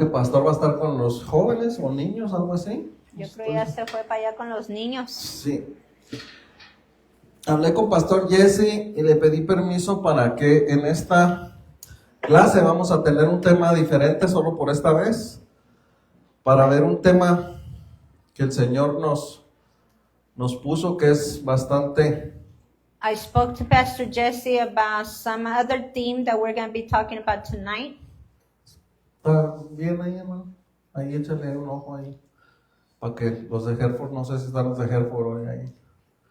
El pastor va a estar con los jóvenes o niños, algo así. Yo creo que ya se fue para allá con los niños. Sí. Hablé con Pastor Jesse y le pedí permiso para que en esta clase vamos a tener un tema diferente solo por esta vez, para ver un tema que el Señor nos puso, que es bastante... I spoke to Pastor Jesse about some other theme that we're going to be talking about tonight. ¿Está bien ahí, hermano? Ahí échale un ojo ahí, para que los de Hereford, no sé si están los de Hereford hoy ahí.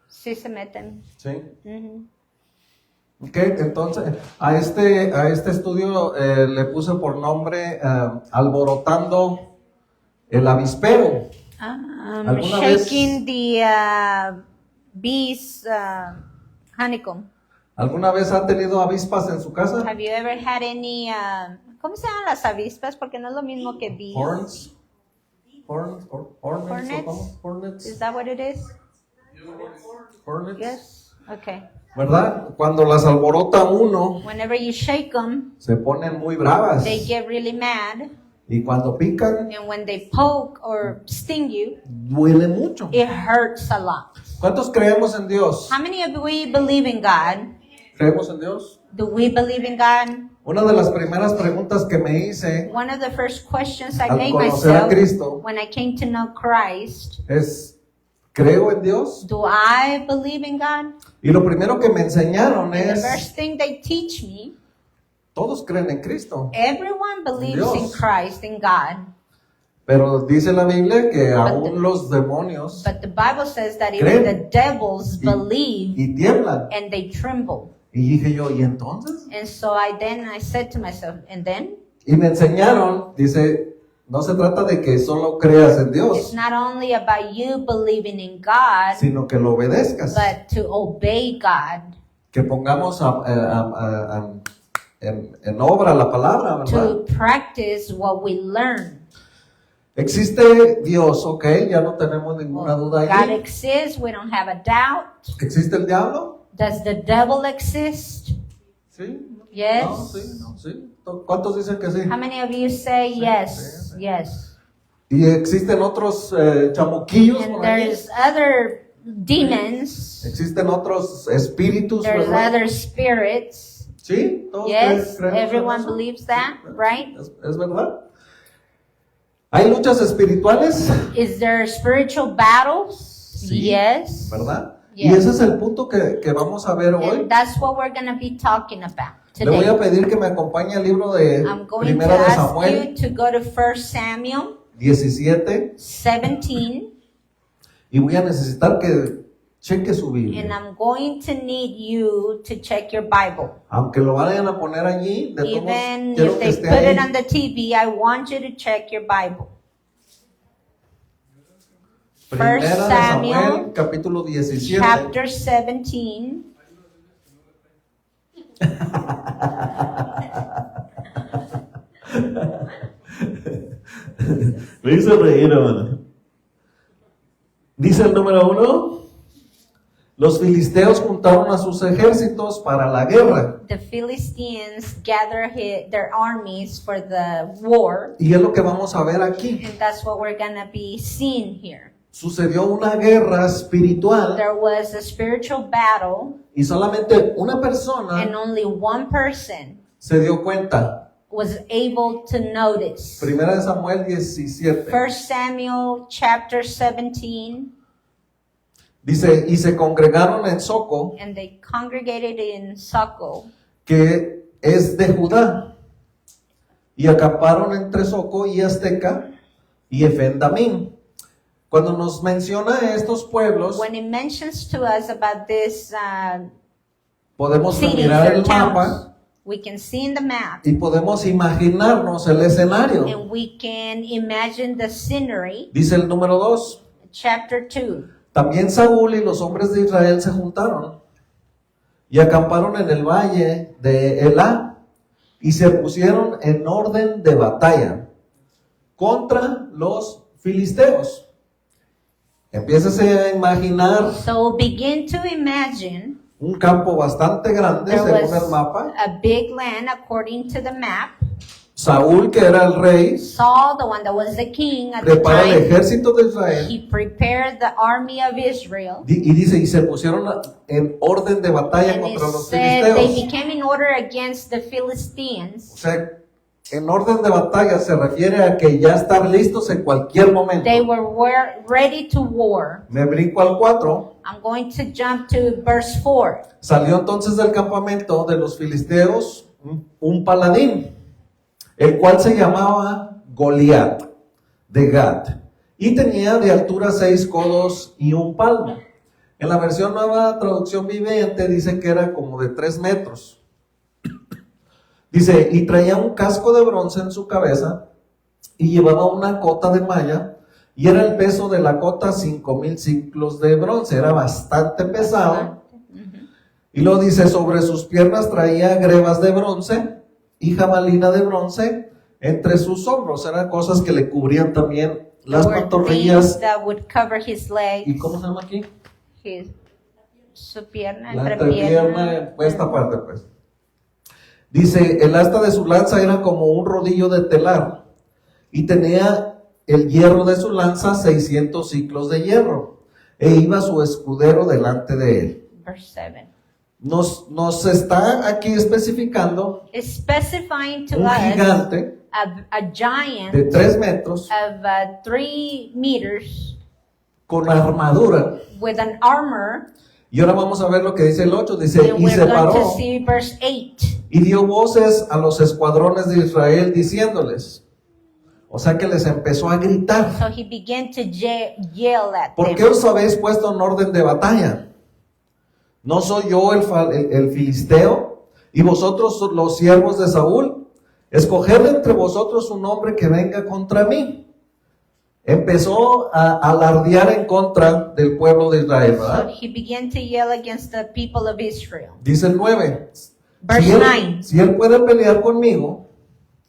Sí se meten. ¿Sí? Ujú. Ok, entonces a este estudio le puse por nombre Alborotando el Avispero. ¿Alguna Shaking the bees honeycomb. ¿Alguna vez ha tenido avispas en su casa? Have you ever had any, ¿cómo se llaman las avispas? Porque no es lo mismo que bees. Horns. Hornets. Hornets? ¿O cómo? Hornets. Is that what it is? Hornets. Yes. Okay. ¿Verdad? Cuando las alborota uno, Whenever you shake them, se ponen muy bravas. they get really mad. Y cuando pican, And when they poke or sting you, duele mucho. it hurts a lot. ¿Cuántos creemos en Dios? How many of we believe in God? ¿Creemos en Dios? Do we believe in God? Una de las primeras preguntas que me hice One of the first questions I al made conocer a myself Cristo when I came to know Christ, es, ¿creo en Dios? do I believe in God? Y lo primero que me enseñaron And the es, first thing they teach me, todos creen en Cristo. everyone believes Dios. in Christ, in God. Pero dice la Biblia que aún los demonios But the Bible says that Creen. even the devils y, believe y tiemblan. and they tremble. Y dije yo, ¿y entonces? And so I said to myself, and then? Y me enseñaron, dice, no se trata de que solo creas en It's Dios, not only about you believing in God, sino que lo obedezcas. but to obey God, Que pongamos en obra la palabra, ¿verdad? to practice what we learn. Existe Dios, ok, ya no tenemos ninguna duda God ahí. exists, we don't have a doubt. ¿Existe el diablo? Does the devil exist? Sí. Yes. No, sí, no, sí. ¿Cuántos dicen que sí? How many of you say Sí, yes? sí. Yes. Y existen otros chamuquillos And por ahí. there's other demons, Existen otros espíritus, there's ¿verdad? other spirits. Sí, todos Yes, creemos en everyone eso. believes that, right? Es verdad. ¿Hay luchas espirituales? Is there spiritual battles? Sí. Yes. ¿Verdad? Yes. Y ese es el punto que vamos a ver hoy. And that's what we're going to be talking about Le voy a today. pedir que me acompañe al libro de I'm going to Primera de ask Samuel you to go to 1 Samuel 17 17, y voy a necesitar que cheque su and Biblia. I'm going to need you to check your Bible. Aunque lo vayan a poner allí, de todos Even quiero if que they esté put ahí. it on the TV, I want you to check your Bible. Primera de Samuel, Samuel, capítulo 17. Chapter 17. Me hizo reír, hermano. Dice el número 1. Los filisteos juntaron a sus ejércitos para la guerra. The Philistines gather their armies for the war, Y es lo que vamos a ver aquí. and that's what we're going to be seeing here. Sucedió una guerra espiritual There was a spiritual battle, y solamente una persona and only one person se dio cuenta. was able to notice. Primera de Samuel 17. 1 Samuel chapter 17, Dice, y se congregaron en Soco, and they congregated in Succo, que es de Judá, y acamparon entre Soco y Azteca y Efendamín. Cuando nos menciona estos pueblos, When it mentions to us about this podemos cities mirar or el towns, mapa we can see in the map, y podemos imaginarnos el escenario. and we can imagine the scenery. Dice el número 2. Chapter 2. También Saúl y los hombres de Israel se juntaron y acamparon en el valle de Elá y se pusieron en orden de batalla contra los filisteos. Empiécese a imaginar So begin to imagine un campo bastante grande there según was el mapa, a big land according to the map, Saúl, que era el rey, Saul, the one that was the king at the prepara el time, ejército de Israel he prepared the army of Israel. y dice, y se pusieron en orden de batalla And it contra los said they filisteos. became in order against the O Philistines. sea, en orden de batalla se refiere a que ya estar listos en cualquier momento. They were ready to war. Me brinco al 4. I'm going to jump to verse 4. Salió entonces del campamento de los filisteos un paladín, el cual se llamaba Goliat de Gat, y tenía de altura 6 codos y 1 palmo. En la versión Nueva Traducción Viviente dice que era como de 3 metros. Dice, y traía un casco de bronce en su cabeza, y llevaba una cota de malla, y era el peso de la cota 5,000 ciclos de bronce, era bastante pesado. Y luego dice, sobre sus piernas traía grebas de bronce y jabalina de bronce entre sus hombros. Eran cosas que le cubrían también las There were pantorrillas. things that would cover his legs, ¿Y cómo se llama aquí? su pierna, La entrepierna. entrepierna, esta parte pues. Dice, el asta de su lanza era como un rodillo de telar y tenía el hierro de su lanza 600 ciclos de hierro, e iba su escudero delante de él. Verse 7. Nos está aquí especificando It's specifying to un us gigante a giant de 3 metros of 3 meters con armadura. with an armor. Y ahora vamos a ver lo que dice el 8. Dice, And y we're se going to paró see verse 8. y dio voces a los escuadrones de Israel diciéndoles. O sea que les empezó a gritar. So he began to yell at ¿Por qué them. os habéis puesto en orden de batalla? ¿No soy yo el filisteo y vosotros los siervos de Saúl? Escoged entre vosotros un hombre que venga contra mí. Empezó a alardear en contra del pueblo de Israel, So ¿verdad? he began to yell against the people of Israel. Dice el 9. Verse Si él, 9. si él puede pelear conmigo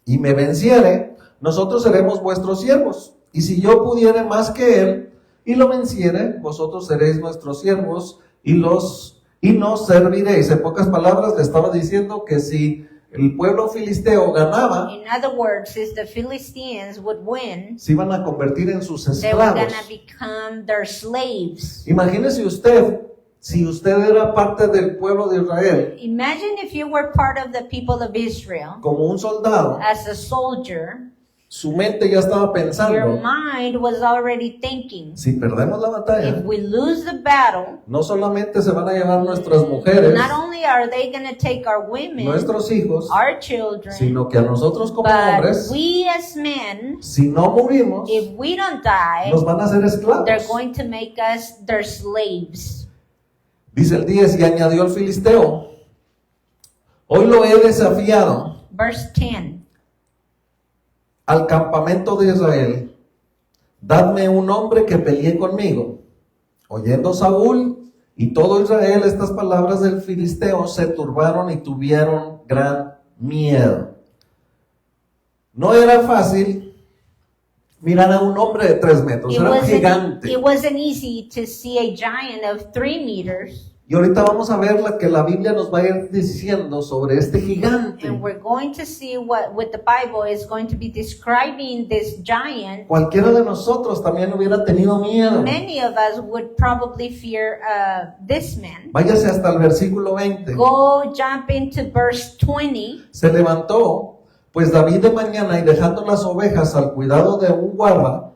y me venciere, nosotros seremos vuestros siervos. Y si yo pudiere más que él y lo venciere, vosotros seréis nuestros siervos y nos serviréis. En pocas palabras le estaba diciendo que si el pueblo filisteo ganaba, In other words, if the Philistines would win, se iban a convertir en sus they were esclavos. going to become their slaves. Imagínese usted, si usted era parte del pueblo de Israel, Imagine if you were part of the people of Israel como un soldado, as a soldier. su mente ya estaba Your pensando, mind was already thinking, si perdemos la batalla, if we lose the battle, no solamente se van a llevar nuestras mujeres, not only are they going to take our women, nuestros hijos, our children, sino que a nosotros como but hombres, we as men, si no morimos, if we don't die, nos van a hacer esclavos. they're going to make us their slaves. Dice el 10, y añadió el filisteo, hoy lo he desafiado Verse 10. al campamento de Israel, dadme un hombre que pelee conmigo. Oyendo Saúl y todo Israel estas palabras del filisteo, se turbaron y tuvieron gran miedo. No era fácil mirar a un hombre de 3 metros, era un gigante. It wasn't easy to see a giant of 3 meters. Y ahorita vamos a ver la que la Biblia nos va a ir diciendo sobre este gigante. And we're going to see what the Bible is going to be describing this giant. Cualquiera de nosotros también hubiera tenido miedo. Many of us would probably fear this man. Váyase hasta el versículo 20. Go jump into verse 20. Se levantó, pues David de mañana, y dejando las ovejas al cuidado de un guarda,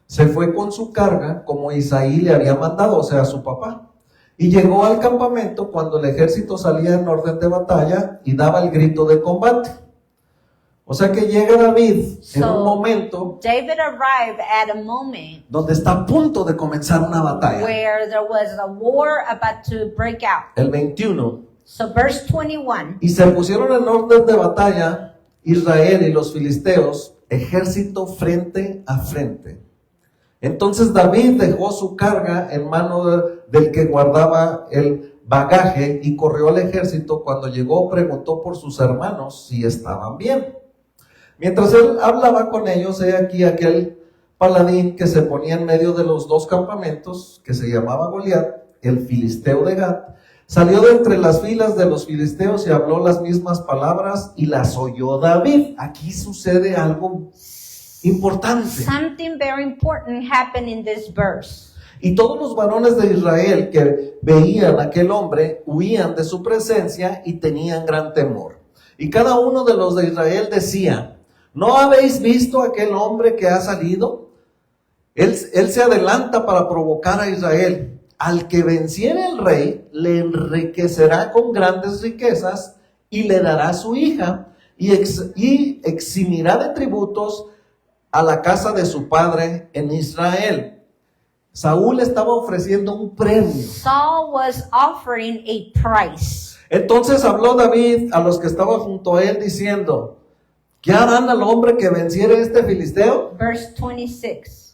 se fue con su carga como Isaí le había mandado, o sea, su papá. Y llegó al campamento cuando el ejército salía en orden de batalla y daba el grito de combate. O sea que llega David en un momento David arrived at a moment donde está a punto de comenzar una batalla. where there was a war about to break out. El 21. So verse 21. Y se pusieron en orden de batalla Israel y los filisteos, ejército frente a frente. Entonces David dejó su carga en mano del que guardaba el bagaje y corrió al ejército. Cuando llegó, preguntó por sus hermanos si estaban bien. Mientras él hablaba con ellos, he aquí aquel paladín que se ponía en medio de los dos campamentos, que se llamaba Goliat, el filisteo de Gat, Salió de entre las filas de los filisteos y habló las mismas palabras y las oyó David. Aquí sucede algo importante. Something very important happened in this verse. Y todos los varones de Israel que veían a aquel hombre huían de su presencia y tenían gran temor. Y cada uno de los de Israel decía: ¿no habéis visto aquel hombre que ha salido? Él se adelanta para provocar a Israel. Al que venciere el rey, le enriquecerá con grandes riquezas y le dará su hija y eximirá de tributos a la casa de su padre en Israel. Saúl estaba ofreciendo un premio. Saul was offering a price. Entonces habló David a los que estaban junto a él diciendo: ¿qué harán al hombre que venciere este filisteo? Verse 26.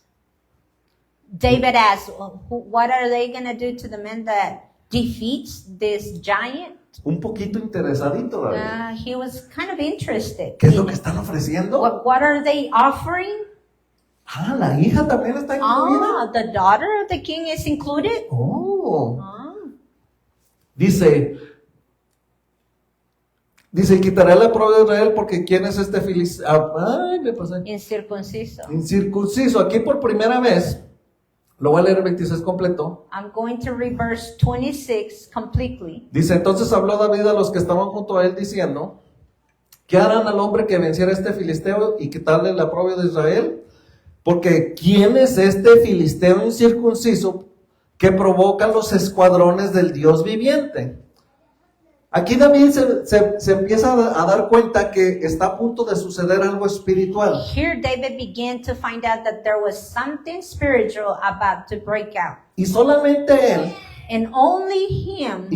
David asked, what are they going to do to the man that defeats this giant? Un poquito interesadito, David. He was kind of interested. ¿Qué es lo que están ofreciendo? What are they offering? Ah, la hija también está incluida. The daughter of the king is included? Oh. Dice, quitaré la prueba de Israel porque ¿quién es este filisteo? Ay, me pasé. Incircunciso. Incircunciso. Aquí por primera vez, lo voy a leer el 26 completo. I'm going to read verse 26 completely. Dice, entonces habló David a los que estaban junto a él diciendo: ¿qué harán al hombre que venciera a este filisteo y quitarle la prueba de Israel? Porque ¿quién es este filisteo incircunciso que provoca los escuadrones del Dios viviente? Aquí David se empieza a dar cuenta que está a punto de suceder algo espiritual. Here David began to find out that there was something spiritual about to break out. Y solamente él, And only him,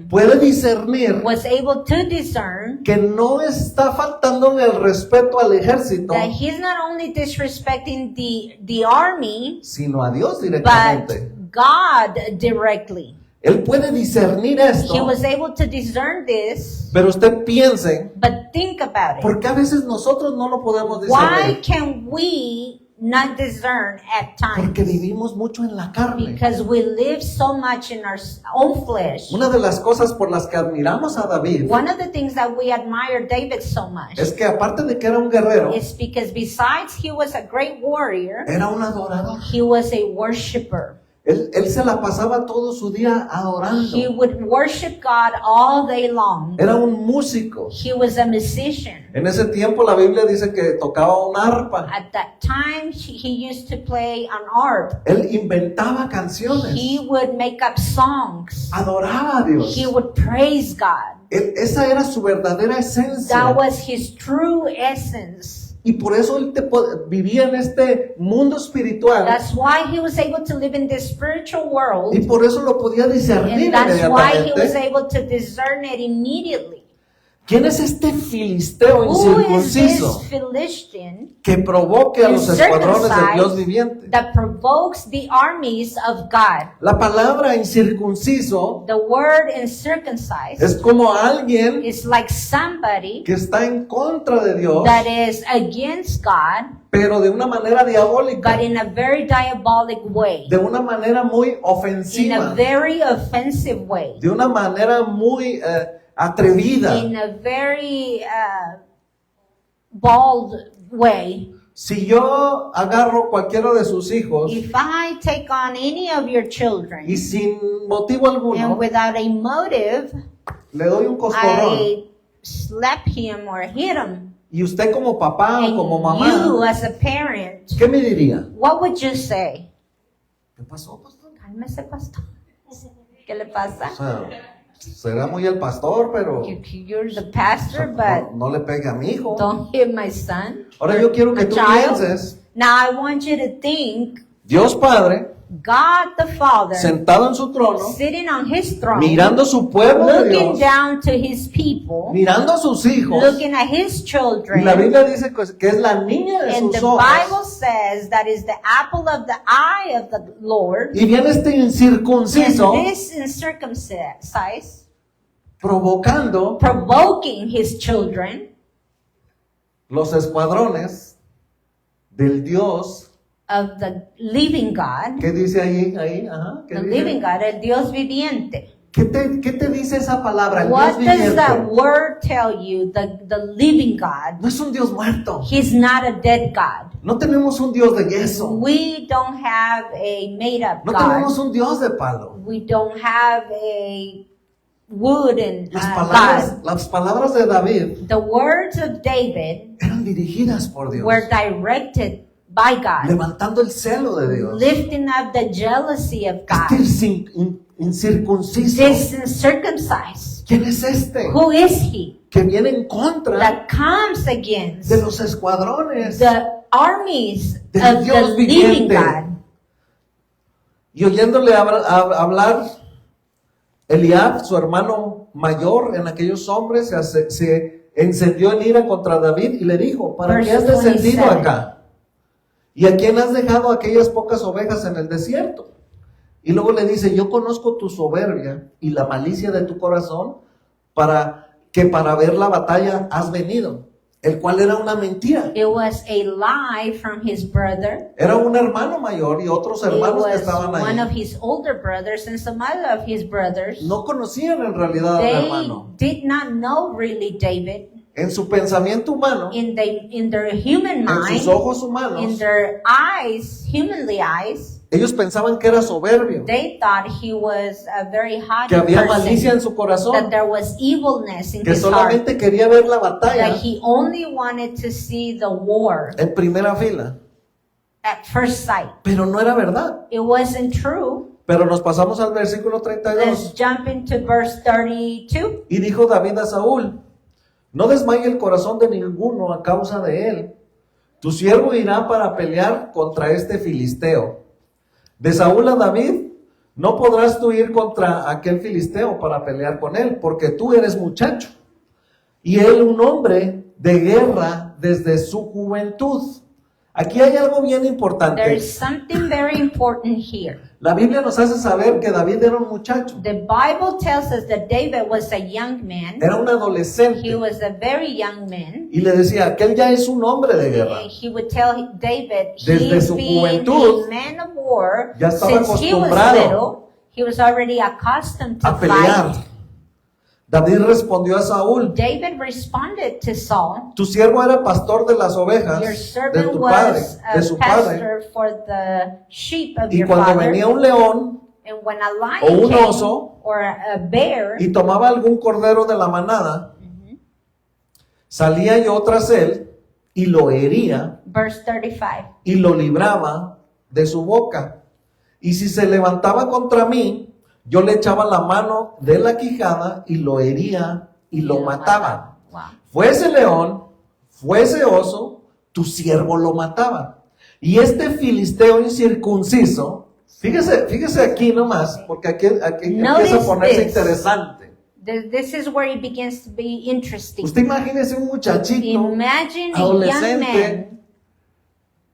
puede discernir was able to discern que no está faltándole el respeto al ejército, that he's not only disrespecting the army, sino a Dios but directamente. God directly. Él puede discernir He esto, was able to discern this, pero usted piense, but think about it. ¿por qué a veces nosotros no lo podemos Why discernir? can we not discern at Porque times? vivimos mucho en la carne. Because we live so much in our own flesh. Una de las cosas por las que admiramos a David One of the things that we admire David so much es que aparte de que era un guerrero, is because besides he was a great warrior, era un adorador. he was a worshiper. Él se la pasaba todo su día adorando. He would worship God all day long. Era un músico. He was a musician. En ese tiempo la Biblia dice que tocaba un arpa. At that time, he used to play an harp. Él inventaba canciones. He would make up songs. Adoraba a Dios. He would praise God. Esa era su verdadera esencia. That was his true essence. Y por eso él vivía en este mundo espiritual. That's why he was able to live in this spiritual world. Y por eso lo podía discernir And that's why he was inmediatamente. able to discern it immediately. ¿Quién es este filisteo Who is this incircunciso Philistine que provoque a los escuadrones del Dios viviente? that provokes the armies of God? La palabra incircunciso The word uncircumcised es como alguien is like somebody que está en contra de Dios, that is against God, pero de una manera diabólica, but in a very diabolic way, de una manera muy in a ofensiva, very offensive way, de una manera muy atrevida. in a very bold way. Si yo agarro cualquiera de sus hijos If I take on any of your children y sin motivo and alguno without a motive, le doy un coscorrón, I slap him or hit him, y usted como papá o and como you mamá, as a parent, ¿qué me diría? what would you say? ¿Qué pasó, pastor? Cálmese, pastor. ¿Qué le pasa? O sea, será muy el pastor, pero You're the pastor, but no le pegue a mi hijo. don't hit my son. Ahora yo quiero que A tú child. pienses, Now I want you to think Dios Padre, God the Father sentado en su trono, sitting on his throne, mirando a su pueblo de looking Dios, down to his people, mirando a sus hijos, looking at his y children. la Biblia dice que es la niña de And sus the ojos, Bible says that is the apple of the eye of the Lord. y viene este incircunciso And this uncircumcised, provocando provoking his children, los escuadrones del Dios of the living God, ¿Qué dice ahí? Ajá, ¿qué the dice? living God, el Dios viviente. ¿Qué te dice esa palabra? El What Dios does that viviente. word tell you? The living God. No es un Dios muerto. He's not a dead God. No tenemos un Dios de yeso. We don't have a made-up No God. tenemos un Dios de palo. We don't have a wood and God. Las palabras de David The words of David eran dirigidas por Dios, were directed by God, levantando el celo de Dios. lifting up the jealousy of God. Incircunciso. This uncircumcised. ¿Quién es este? Who is he Que viene en contra that comes against de los escuadrones. the armies Del of the Dios living viviente. God? Y oyéndole hablar, Eliab, su hermano mayor en aquellos hombres, se encendió en ira contra David y le dijo: ¿para qué has Verse descendido 27. acá? ¿Y a quién has dejado aquellas pocas ovejas en el desierto? Y luego le dice: yo conozco tu soberbia y la malicia de tu corazón, para ver la batalla has venido, el cual era una mentira. It was a lie from his brother. Era un hermano mayor y otros It hermanos que was estaban one of ahí. his older brothers and some other of his brothers. No conocían en realidad al They hermano. did not know really David. En su pensamiento humano, In their human en mind, sus ojos in humanos, their eyes, humanly eyes, ellos pensaban que era soberbio, they thought he was a very haughty que había malicia person, en su corazón, that there was evilness in que his heart, solamente quería ver la batalla that he only wanted to see the war en primera fila. at first sight. Pero no era verdad. It wasn't true. Pero nos pasamos al versículo 32. Let's jump into verse 32. Y dijo David a Saúl: no desmaye el corazón de ninguno a causa de él. Tu siervo irá para pelear contra este filisteo. De Saúl a David: no podrás tú ir contra aquel filisteo para pelear con él, porque tú eres muchacho, y él un hombre de guerra desde su juventud. Aquí hay algo bien importante. There's something very important here. La Biblia nos hace saber que David era un muchacho, The Bible tells us that David was a young man. era un He adolescente, was a very young man. y le decía: aquel ya es un hombre de guerra. He would tell David, Desde he's su been juventud, a man of war ya estaba since he was acostumbrado little. He was already accustomed to A pelear. fight. David respondió a Saúl: David responded to Saul, tu siervo era pastor de las ovejas your de servant tu padre, was de a su padre, pastor for the sheep of y your cuando father. venía un león And when a o lion un came, oso or a bear, y tomaba algún cordero de la manada, salía yo tras él y lo hería verse 35. y lo libraba de su boca. Y si se levantaba contra mí, yo le echaba la mano de la quijada y lo hería y lo mataba. Wow. Fuese león, fuese oso, tu siervo lo mataba. Y este filisteo incircunciso, fíjese aquí nomás, porque aquí empieza a ponerse this. interesante. This is where it begins to be interesting. Usted imagínese un muchachito Imagine a young adolescente man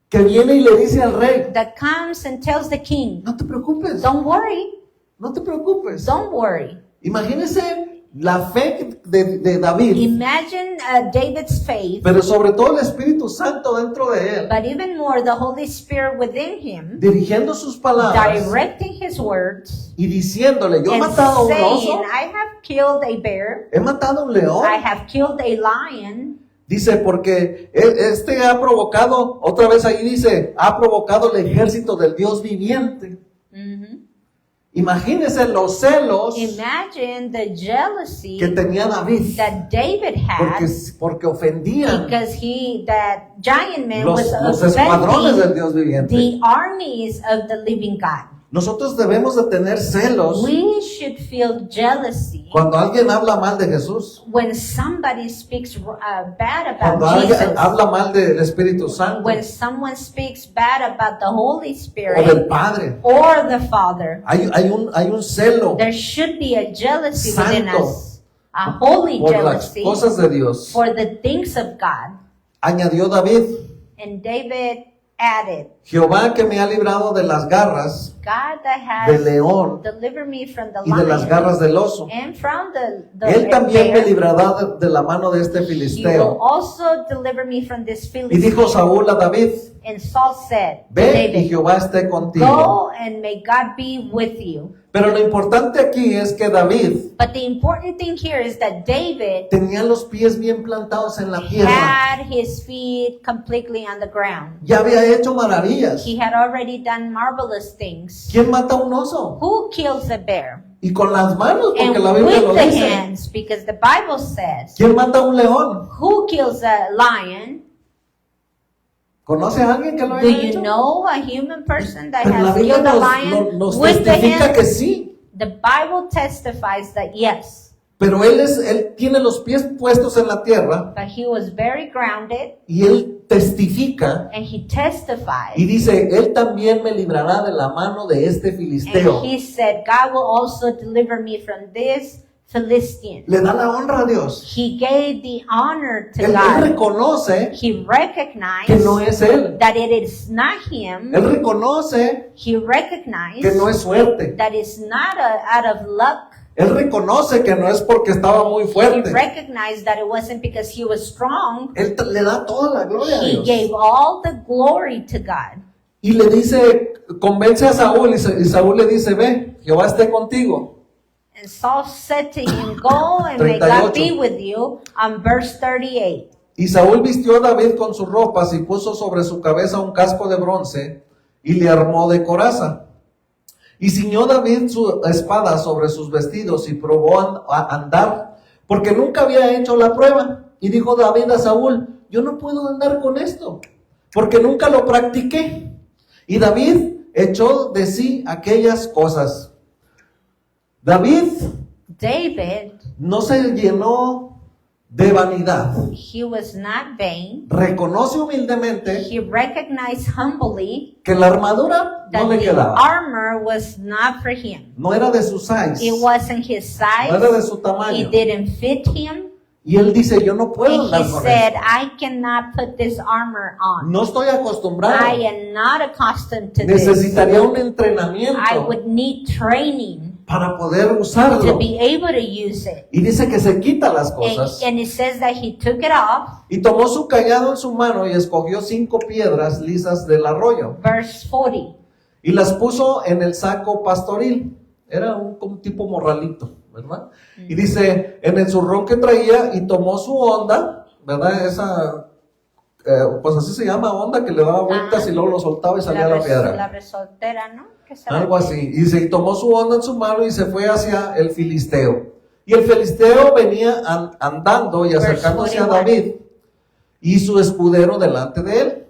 que viene y le dice al rey: that comes and tells the king, no te preocupes, don't worry, no te preocupes. don't worry. Imagínese la fe de David, Imagine David's faith, pero sobre todo el Espíritu Santo dentro de él, but even more the Holy Spirit within him, dirigiendo sus palabras directing his words y diciéndole: yo he and matado a un oso, saying, I have killed a bear, he matado a un león. I have killed a lion. Dice, porque este ha provocado, otra vez ahí dice, ha provocado el ejército del Dios viviente. Imagínense los celos Imagine the jealousy que tenía David, that David had, porque ofendían because that giant man was los escuadrones del offending Dios viviente. the armies of the living God. Nosotros debemos de tener celos We should feel jealousy cuando alguien habla mal de Jesús, when somebody speaks bad cuando about alguien Jesus, habla mal del Espíritu Santo when someone speaks bad about the Holy o del Spirit Padre. or the Father. Hay un celo There should be a jealousy within Santo us, a holy por las jealousy cosas de Dios. for the things of God. Añadió David: And David added, Jehová que me ha librado de las garras God that del has león delivered me from the y de las garras lion del oso. and from the Él también me bear. librará de la mano de este He will filisteo. also deliver me from this Y dijo Philistine. Saúl a David, And Saul said to ve y David, Jehová esté contigo. go and may God be with you. Pero lo importante aquí es que David But the important thing here is that David tenía los pies bien plantados en la tierra. had his feet completely on the ground. Ya había hecho maravillas. He had already done marvelous things. ¿Quién mata a un oso? Who kills a bear? Y con las manos, And porque la Biblia lo with the dice. hands, because the Bible says, ¿Quién mata a un león? who kills a lion? ¿Conoce a alguien que lo Do haya you hecho? know a human person that Pero la has Biblia killed a lion nos with the testifica que hands? sí. The Bible testifies that yes, Pero él tiene los pies puestos en la tierra but he was very grounded y él testifica and he testified. y dice, él también me librará de la mano de este filisteo. And he said, God will also deliver me from this Philistine. Le da la honra a Dios. He gave the honor to Él God. reconoce He recognized que no es él. that it is not him. Él reconoce He recognized que no es suerte. that it's not out of luck. Él reconoce que no es porque estaba muy He fuerte. recognized that it wasn't because he was strong. Él le da toda la gloria a He Dios. gave all the glory to God. Y le dice, convence a Saúl, y Saúl le dice, ve, Jehová esté contigo. And Saul said to him, go and may God 38. be with you. On verse 38. Y Saúl vistió a David con sus ropas y puso sobre su cabeza un casco de bronce y le armó de coraza. Y ciñó David su espada sobre sus vestidos y probó a andar, porque nunca había hecho la prueba. Y dijo David a Saúl, yo no puedo andar con esto, porque nunca lo practiqué. Y David echó de sí aquellas cosas. David no se llenó de vanidad. He was not vain. Reconoce humildemente He recognized humbly que la armadura that no le the quedaba. armor was not for him. No era de su size. It wasn't his No era de size. su It tamaño. didn't fit him. Y él dice, yo no puedo And he andar con said, esto. I cannot put this armor on. No estoy acostumbrado. I am not accustomed to this. Necesitaría un I entrenamiento would need training para poder to usarlo. be able to use it. Y dice que se quita las cosas. And it says that he took it off. Y tomó su callado en su mano y escogió 5 piedras lisas del arroyo. Verse 40. Y las puso en el saco pastoril. Era como un tipo morralito, ¿verdad? Y dice, en el zurrón que traía, y tomó su onda, ¿verdad? Esa, pues así se llama, onda, que le daba vueltas y luego lo soltaba y salía la piedra. La resoltera, ¿no? Algo así. Y y tomó su onda en su mano y se fue hacia el filisteo. Y el filisteo venía andando y acercándose a David y su escudero delante de él.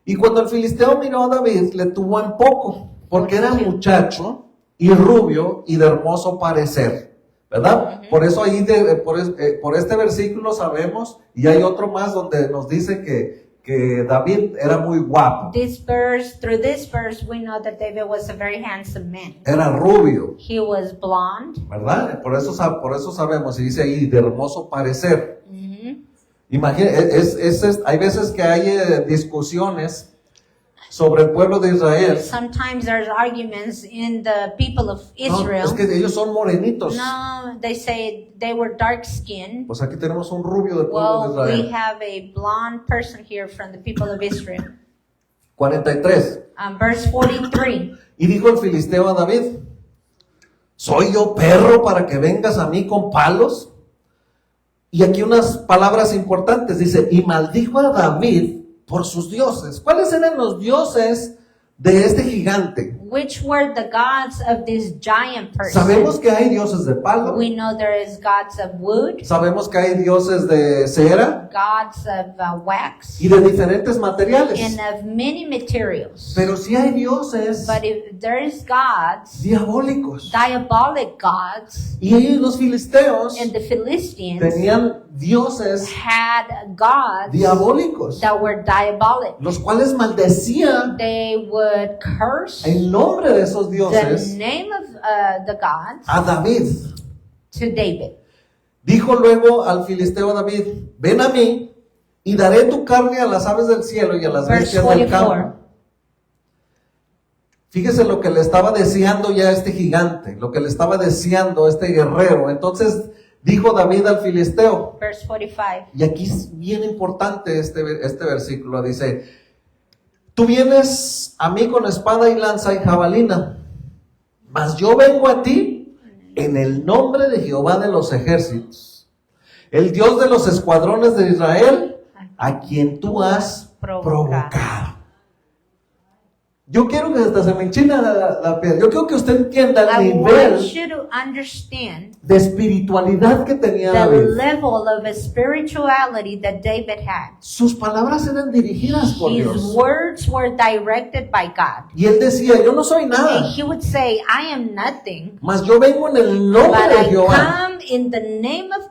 Y cuando el filisteo miró a David, le tuvo en poco, porque era muchacho y rubio y de hermoso parecer, ¿verdad? Por eso ahí, por este versículo sabemos, y hay otro más donde nos dice que David era muy guapo. Through this verse, we know that David was a very handsome man. Era rubio, He was blonde. ¿verdad? Por eso sabemos, y dice ahí, de hermoso parecer. Imagínate, hay veces que hay discusiones sobre el pueblo de Israel. Sometimes there's arguments in the people of No, Israel. es que ellos son morenitos. No, they say they were dark skinned. Pues aquí tenemos un rubio del pueblo de Well, we Israel. have a blonde person here from the people of Israel. 43. Verse 43. Y dijo el filisteo a David, ¿soy yo perro para que vengas a mí con palos? Y aquí unas palabras importantes, dice, y maldijo a David por sus dioses. ¿Cuáles eran los dioses de este gigante? Which were the gods of this giant person? Sabemos que hay dioses de palo, We know there is gods of wood, sabemos que hay dioses de cera gods of wax, y de diferentes materiales. and of many materials. Pero sí hay dioses But if there is gods, diabólicos. diabolic gods, Y ellos, los filisteos, and the Philistines tenían dioses had gods diabólicos, that were diabolic. los cuales maldecían They would curse en nombre de esos the dioses name of the gods a David. to David. Dijo luego al filisteo David, ven a mí y daré tu carne a las aves del cielo y a las Verse bestias del 44. campo. Fíjese lo que le estaba deseando ya este gigante, lo que le estaba deseando este guerrero. Entonces dijo David al filisteo, Verse 45. y aquí es bien importante este versículo, dice, tú vienes a mí con espada y lanza y jabalina, mas yo vengo a ti en el nombre de Jehová de los ejércitos, el Dios de los escuadrones de Israel, a quien tú has provocado. Yo quiero que hasta se me enchina la piel. Yo quiero que usted entienda el I want nivel you to understand de espiritualidad que tenía the David. level of spirituality that David had. Sus palabras eran dirigidas por His Dios. words were directed by God. Y él decía, yo no soy And nada, he would say, I am nothing, mas yo vengo en el nombre but de I Jehová. come in the name of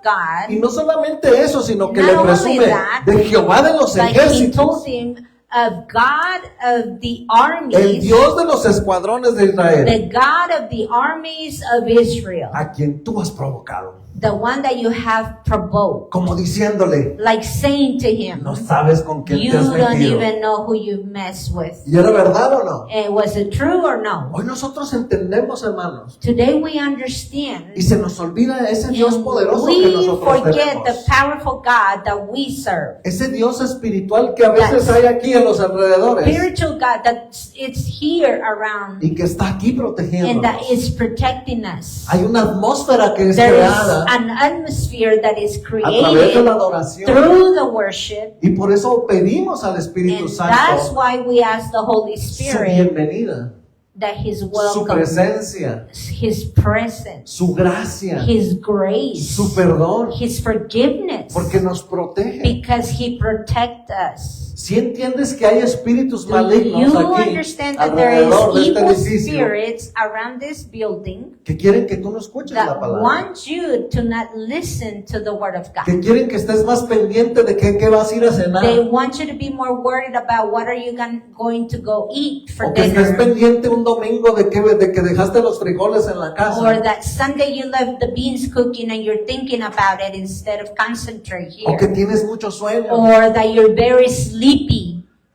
Y God. no solamente eso, sino que Not le only presume that, de Jehová de los But he told ejércitos, him of God of the el armies, Dios de los escuadrones de Israel, the God of the armies of Israel, a quien tú has provocado. the one that you have provoked. Como diciéndole, Like saying to him, no sabes con quién you te has don't metido. even know who you've messed with. ¿Y era verdad o no? And was it true or no? Hoy nosotros entendemos, hermanos, Today we understand. y se nos olvida ese Dios And poderoso que we nosotros forget the tenemos. powerful God that we serve. Ese Dios espiritual que a veces hay aquí en los alrededores Spiritual God that it's here around y que está aquí and protegiéndonos. that is protecting us. Hay una atmósfera que es There is creada an atmosphere that is a través de created la adoración. through the worship, Y por eso pedimos al Espíritu and that's Santo why we ask the Holy su Spirit bienvenida, that His su welcome, presencia, His presence, su gracia, His grace, su perdón, His forgiveness, porque nos protege. because He protects us. Si entiendes que hay espíritus Do malignos you aquí understand that there alrededor de is este evil edificio spirits around this building que quieren que tú no escuches la that palabra, want you to not listen to the Word of God? que quieren que estés más pendiente de qué vas a ir a cenar, They want you to be more worried about what are you going to go eat for o que estés dinner, pendiente un domingo de que dejaste los frijoles en la or casa, that Sunday you left the beans cooking and you're thinking about it instead of concentrate o que here, tienes mucho sueño. or that you're very sleepy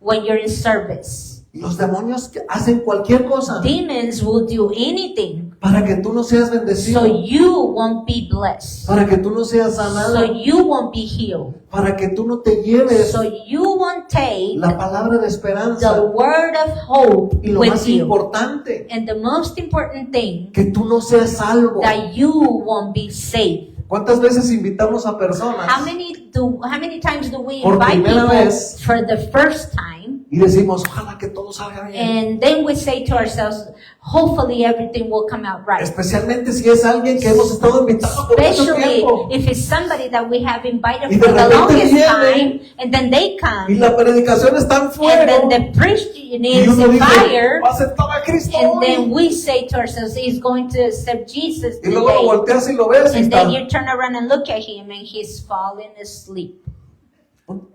when you're in service. Los demonios que hacen cualquier cosa Demons will do anything para que tú no seas so bendecido, you won't be blessed, para que tú no seas so sanado, you won't be healed, para que tú no te lleves so you won't take la palabra de the esperanza. word of hope Y lo with más you. importante, And the most important thing, que tú no seas salvo. that you won't be saved. ¿Cuántas veces invitamos a personas How many times do we Por invite primera people vez. for the first time, y decimos, ojalá que todo salga bien? and then we say to ourselves, hopefully everything will come out right. Especialmente si es alguien que hemos estado invitando por mucho Especially tiempo. if it's somebody that we have invited Y de for the repente longest vienen, time, and then they Y come, la predicación está en and fuego. then the preaching Y is uno in dice, fire, va a aceptar a Cristo and hoy. then we say to ourselves, he's going to accept Jesus Y luego lo today. volteas y lo ves y And está. then you turn around and look at him and he's falling asleep.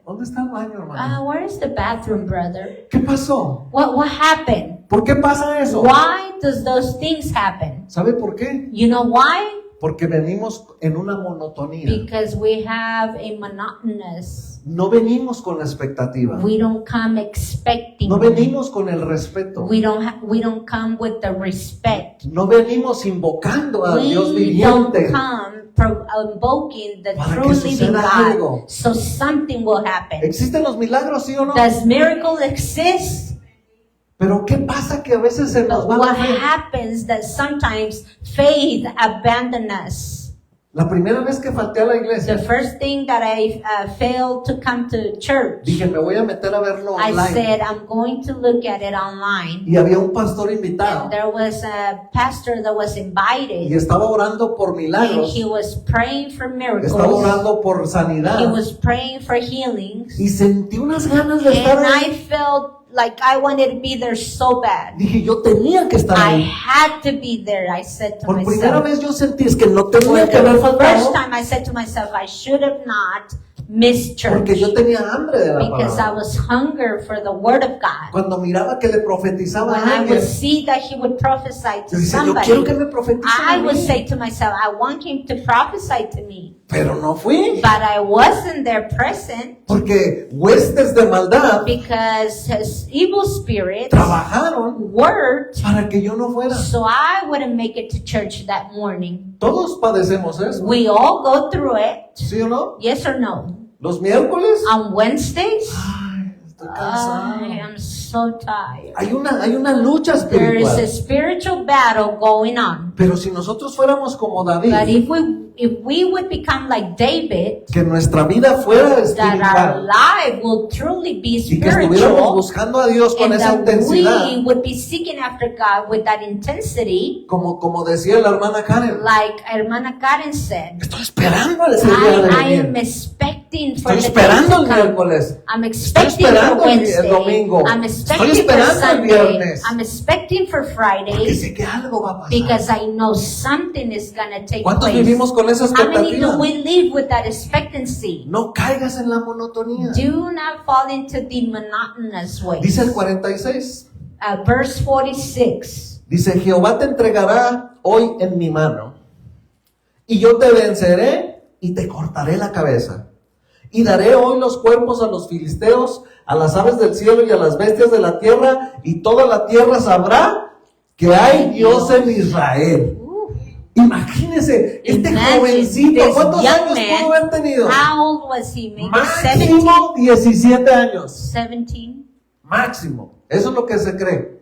¿Dónde está el baño, hermano? Where is the bathroom, brother? ¿Qué pasó? What happened? ¿Por qué pasa eso? Why does those things happen? ¿Sabe por qué? You know why? Porque venimos en una monotonía. Because we have a monotonous. No venimos con la expectativa. We don't come expecting. No venimos con el respeto. We don't come with the respect. No venimos invocando al Dios We don't viviente. come invoking the Para true que living suceda God. algo. So something will happen. ¿Existen los milagros, sí o no? Does miracle exist? Pero ¿qué pasa que a veces se nos va la What fe? happens that sometimes faith abandons us. La primera vez que falté a la The iglesia, first thing that I failed to come to church, dije, me voy a meter a verlo I online. said I'm going to look at it online. Y había un pastor invitado. And there was a pastor that was Y invited, estaba orando por and milagros. he was praying for Estaba miracles. orando por sanidad. He was praying for healings, Y sentí unas ganas de estar and I ahí. felt like I wanted to be there so bad. Dije, yo tenía que estar I ahí. had to be there. I said to Por primera myself. vez yo sentí es que no For tenía que haber the first faltado. time I said to myself, I should have not miss church Porque yo tenía hambre de la because I palabra. was hunger for the word of God. Cuando miraba que le profetizaba When a I alguien, would see that he would prophesy yo to decía, yo quiero que somebody, me profetice I a would mí. say to myself, I want him to prophesy to me. Pero no fui. But I wasn't there present Porque huestes de maldad because his evil spirits trabajaron worked para que yo no fuera. so I wouldn't make it to church that morning. Todos padecemos eso. We all go through it. ¿Sí o no? Yes or no? Los miércoles. On Wednesdays, Ay, estoy cansado. I am so tired. Hay una lucha There is a espiritual. spiritual battle going on. Pero si nosotros fuéramos como David, But if we would become like David, que nuestra vida fuera that our espiritual life will truly be y que estuviéramos spiritual, buscando a Dios con and esa that intensidad, we would be seeking after God with that intensity, como decía la hermana Karen, like Hermana Karen said, estoy esperando ese día de I am venir. expecting for Estoy the day esperando to el come. miércoles. I'm Estoy expecting for esperando el Wednesday. domingo. I'm Estoy expecting for esperando el Sunday. viernes. I'm expecting for Porque Friday sé que algo va a pasar. because I know something is going to take ¿Cuántos place. vivimos con esa How many expectativa? do we live with that expectancy? No caigas en la monotonía. Do not fall into the monotonous ways. Dice el 46. Verse 46. Dice, Jehová te entregará hoy en mi mano, y yo te venceré y te cortaré la cabeza. Y daré hoy los cuerpos a los filisteos, a las aves del cielo y a las bestias de la tierra, y toda la tierra sabrá que hay Dios en Israel. Imagínese, este Imagine jovencito, this ¿cuántos young años man, pudo haber tenido? How old was he? Maybe Máximo 17 años. 17? Máximo. Eso es lo que se cree.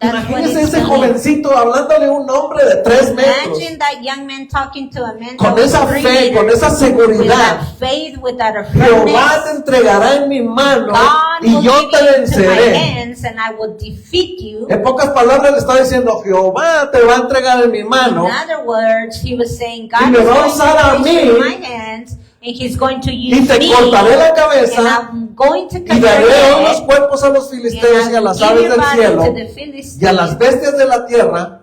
That's what Imagínese it's ese believed. jovencito hablándole a un hombre de 3 metros. Imagine that young man talking to a man Con that was esa 3 fe, con meters, esa with seguridad. that faith, with that Jehová te firmness. entregará en mi mano God y will yo give te you into my venceré. hands and I will defeat you. En pocas palabras le está diciendo, Jehová te va a entregar en mi mano In other words, he was saying, y God me is va a going usar a to place you in mí my hands and he's going to y use te me cortaré la and cabeza I'm going to y cut your daré hoy los head cuerpos a los and filisteos y I a will las give aves your del body cielo to the y a Philistines. las bestias de la tierra,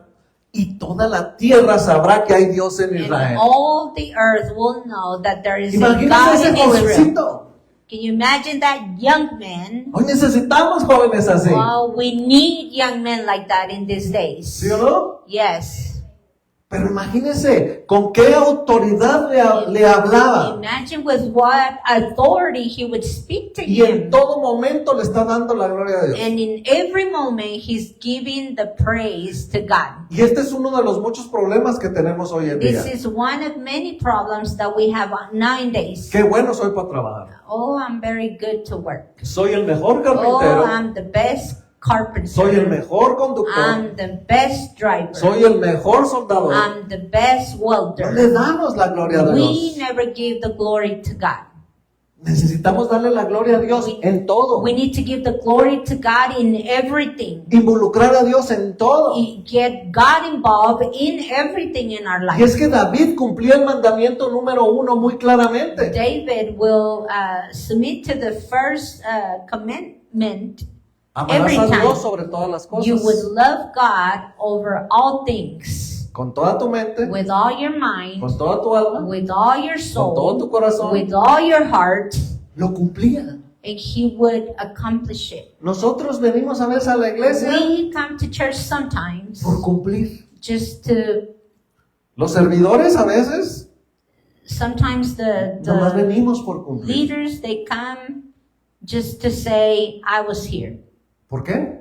y toda la tierra sabrá que hay Dios en And Israel. all the earth will know that there is a Imagínese God ese in Israel. jovencito. Can you imagine that young man? Hoy necesitamos jóvenes así. Well, we need young men like that in these days. ¿Sí o no? Yes. Pero imagínese con qué autoridad le hablaba. Imagine with what authority he would speak to Y en him. todo momento le está dando la gloria a Dios. And in every moment, he's giving the praise to God. Y este es uno de los muchos problemas que tenemos hoy en This día. is one of many problems that we have nowadays. Qué bueno soy para trabajar. Oh, I'm very good to work. Soy el mejor Oh, carpintero. I'm the best carpenter. Soy el mejor conductor. I'm the best driver. Soy el mejor soldador. I'm the best No le welder. damos la gloria a We Dios. never give the glory to God. Necesitamos darle la gloria a Dios en todo. We need to give the glory to God in everything. Involucrar a Dios en todo. Get God involved in everything in our Y es life. que David cumplió el mandamiento número 1 muy claramente. David will submit to the first commandment. Amarás Every a Dios time sobre todas las you would cosas. love God over all things, Con toda tu mente, with all your mind, con toda tu alma, with all your con todo tu soul, corazón. with all your heart, Lo cumplía. and he would accomplish it. Nosotros venimos a veces a la iglesia We come to church sometimes por cumplir. just to, Los servidores a veces sometimes nomás the venimos por cumplir. leaders, they come just to say, I was here. ¿Por qué?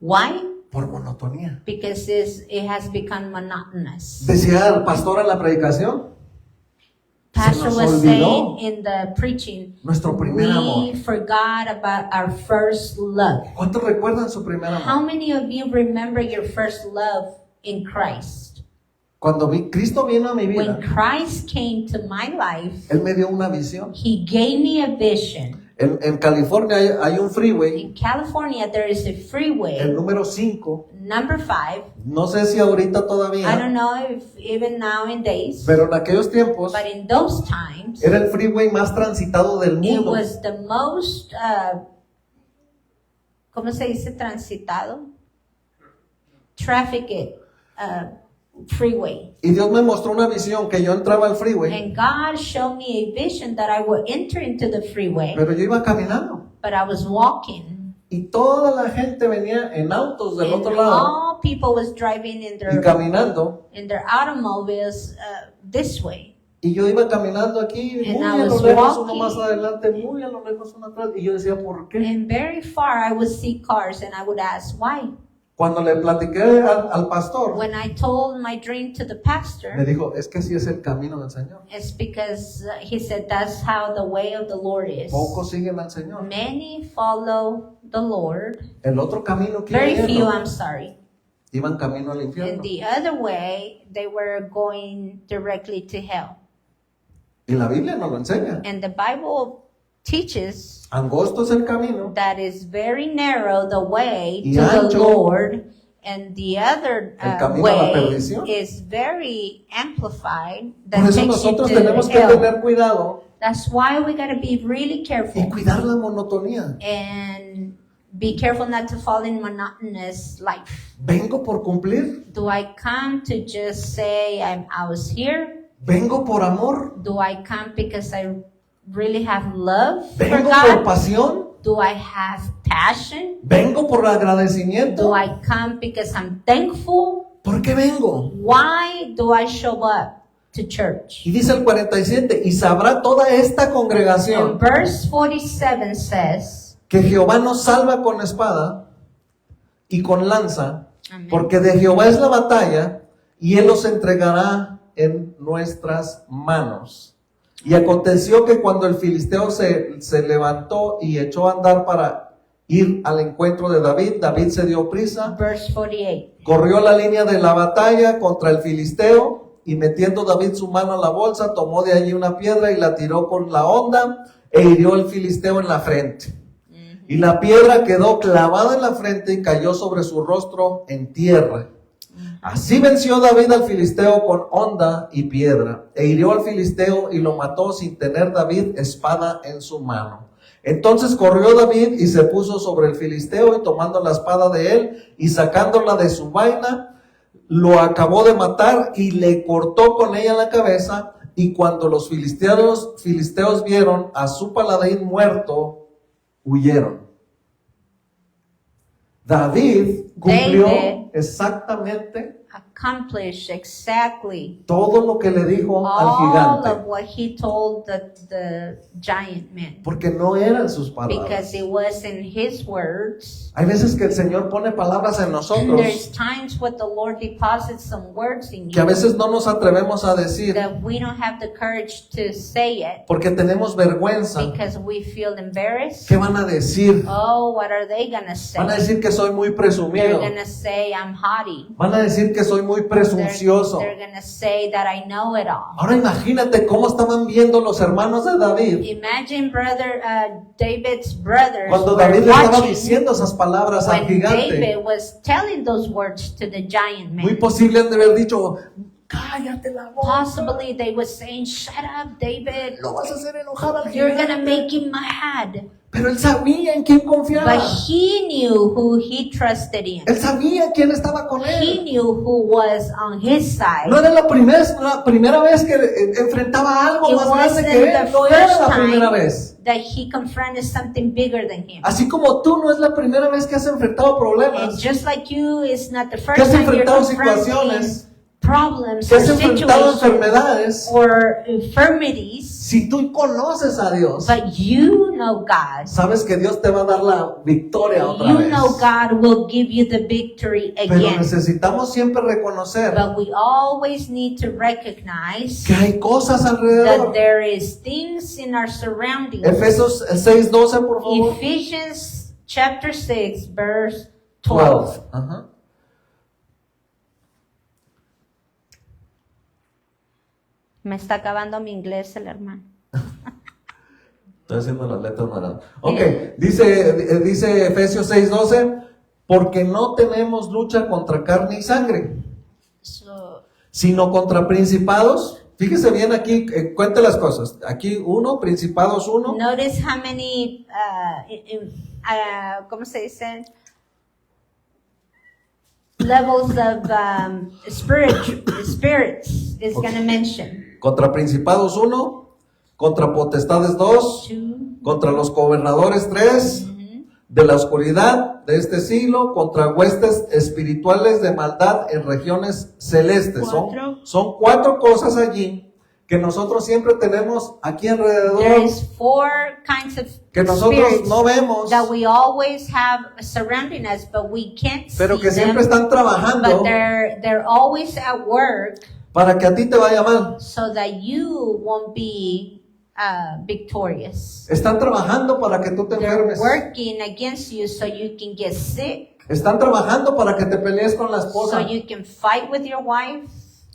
Why? Por monotonía. Because it has become monotonous. Decía el pastor en la predicación, Pastor nos was olvidó saying in the preaching, nuestro primer amor. we forgot about our first love. ¿Cuántos recuerdan su primer How amor? many of you remember your first love in Christ? Cuando Cristo vino a mi When vida, Christ came to my life, Él me dio una visión. He gave me a vision. En California hay un freeway, In California, there is a el freeway, número 5. number 5. No sé si ahorita I don't todavía, know if even nowadays, pero en aquellos tiempos but in those times, era el freeway más transitado del it mundo. was the most, ¿cómo se dice transitado? Trafficked freeway. Y Dios me mostró una visión que yo entraba al freeway, And God showed me a vision that I would enter into the freeway, pero yo iba caminando. but I was walking. Y toda la gente venía en autos del And otro lado all people was driving in y caminando. their automobiles this way. Y yo iba caminando aquí, And muy I a lo was lejos, uno walking. más adelante, muy a lo lejos, uno atrás. Y yo decía, ¿por qué? And very far I would see cars and I would ask why. Cuando le platiqué al pastor, When I told my dream to the me pastor, dijo, es que así es el camino del Señor. it's because he said that's how the way of the Lord is. Pocos siguen al Señor. Many follow the Lord. El otro camino que Very iban, few, I'm sorry. iban camino al And infierno. the other way, they were going directly to hell. Y la Biblia nos lo enseña. And the Bible teaches Angosto es el camino that is very narrow the way Y to the ancho Lord, and the other el camino a la way perdición. is very amplified Por that eso takes you nosotros to tenemos que hell. tener cuidado That's why we got to be really y careful cuidar la monotonía. and be careful not to fall in monotonous life. Vengo por cumplir, Do I come to just say I was here? vengo por amor, Do I come because I really have love for vengo por God? pasión, Do I have passion? vengo por agradecimiento. Do I come because I'm thankful? ¿Por qué vengo? Why do I show up to church? Y dice el 47, y sabrá toda esta And congregación verse 47 says, que Jehová nos salva con espada y con lanza, Amén. porque de Jehová es la batalla, y él los entregará en nuestras manos. Y aconteció que cuando el filisteo se levantó y echó a andar para ir al encuentro de David, David se dio prisa, verse 48. corrió la línea de la batalla contra el filisteo, y metiendo David su mano en la bolsa, tomó de allí una piedra y la tiró con la honda, e hirió al filisteo en la frente. Y la piedra quedó clavada en la frente y cayó sobre su rostro en tierra. Así venció David al filisteo con honda y piedra, e hirió al filisteo y lo mató sin tener David espada en su mano. Entonces corrió David y se puso sobre el filisteo, y tomando la espada de él y sacándola de su vaina, lo acabó de matar y le cortó con ella la cabeza. Y cuando los filisteos vieron a su paladín muerto, huyeron. David cumplió exactamente Accomplished exactly todo lo que le dijo al all gigante, of what he told the giant man, porque no eran sus palabras. because it wasn't his words. Hay veces que el Señor pone palabras en And nosotros there's times when the Lord deposits some words in que a you veces no nos atrevemos a decir that we don't have the courage to say it porque tenemos vergüenza. because we feel embarrassed. ¿Qué van a decir? Oh, what are they gonna say? Van a decir que soy muy They're presumido. gonna say I'm haughty. Van a decir que soy muy presuncioso. They're gonna say that I know it all. Ahora imagínate cómo estaban viendo los hermanos de David Imagine David's brothers cuando were David le estaba watching diciendo esas palabras al when gigante. David was telling those words to the giant Muy man. posible han de haber dicho, cállate la boca, Possibly they were saying, "Shut up, David. lo vas a hacer enojar al You're gonna gigante. make him mad." Pero él sabía en quién confiaba. But he knew who he trusted in. Él sabía quién estaba con He él. knew who was on his side. No era la primera vez que enfrentaba algo It más grande wasn't que él. the No era first la primera time vez. that he confronted something bigger than him. Así como tú no es la primera vez que has enfrentado And problemas, just like you, it's not the que first has time you're enfrentado confronting situaciones, problems que or has enfrentado situations enfermedades. or infirmities, Si tú conoces a Dios, but you know God. sabes que Dios te va a dar la victoria otra You vez. know God will give you the victory Pero again. necesitamos siempre reconocer But we always need to recognize que hay cosas that alrededor. there is things in our surroundings. Efesios 6:12, por favor. Ephesians chapter 6, verse 12. Ajá. Me está acabando mi inglés el hermano. Estoy haciendo las letras moradas. Ok, dice Efesios 6:12, porque no tenemos lucha contra carne y sangre, So, sino contra principados. Fíjese bien aquí, cuente las cosas. Aquí principados 1. notice how many, ¿cómo se dice? levels of spirits is going to mention. Contra principados 1, contra potestades 2, 2. contra los gobernadores 3, de la oscuridad de este siglo, contra huestes espirituales de maldad en regiones celestes. Son 4 cosas allí que nosotros siempre tenemos aquí alrededor, There is 4 kinds of que nosotros spirits no vemos, that we always have surrounding us, but we can't pero see que siempre them. están trabajando But they're always at work para que a ti te vaya mal. so that you won't be victorious. Están trabajando para que tú te They're enfermes. working against you so you can get sick, Están trabajando para que te pelees con la so esposa. you can fight with your wife,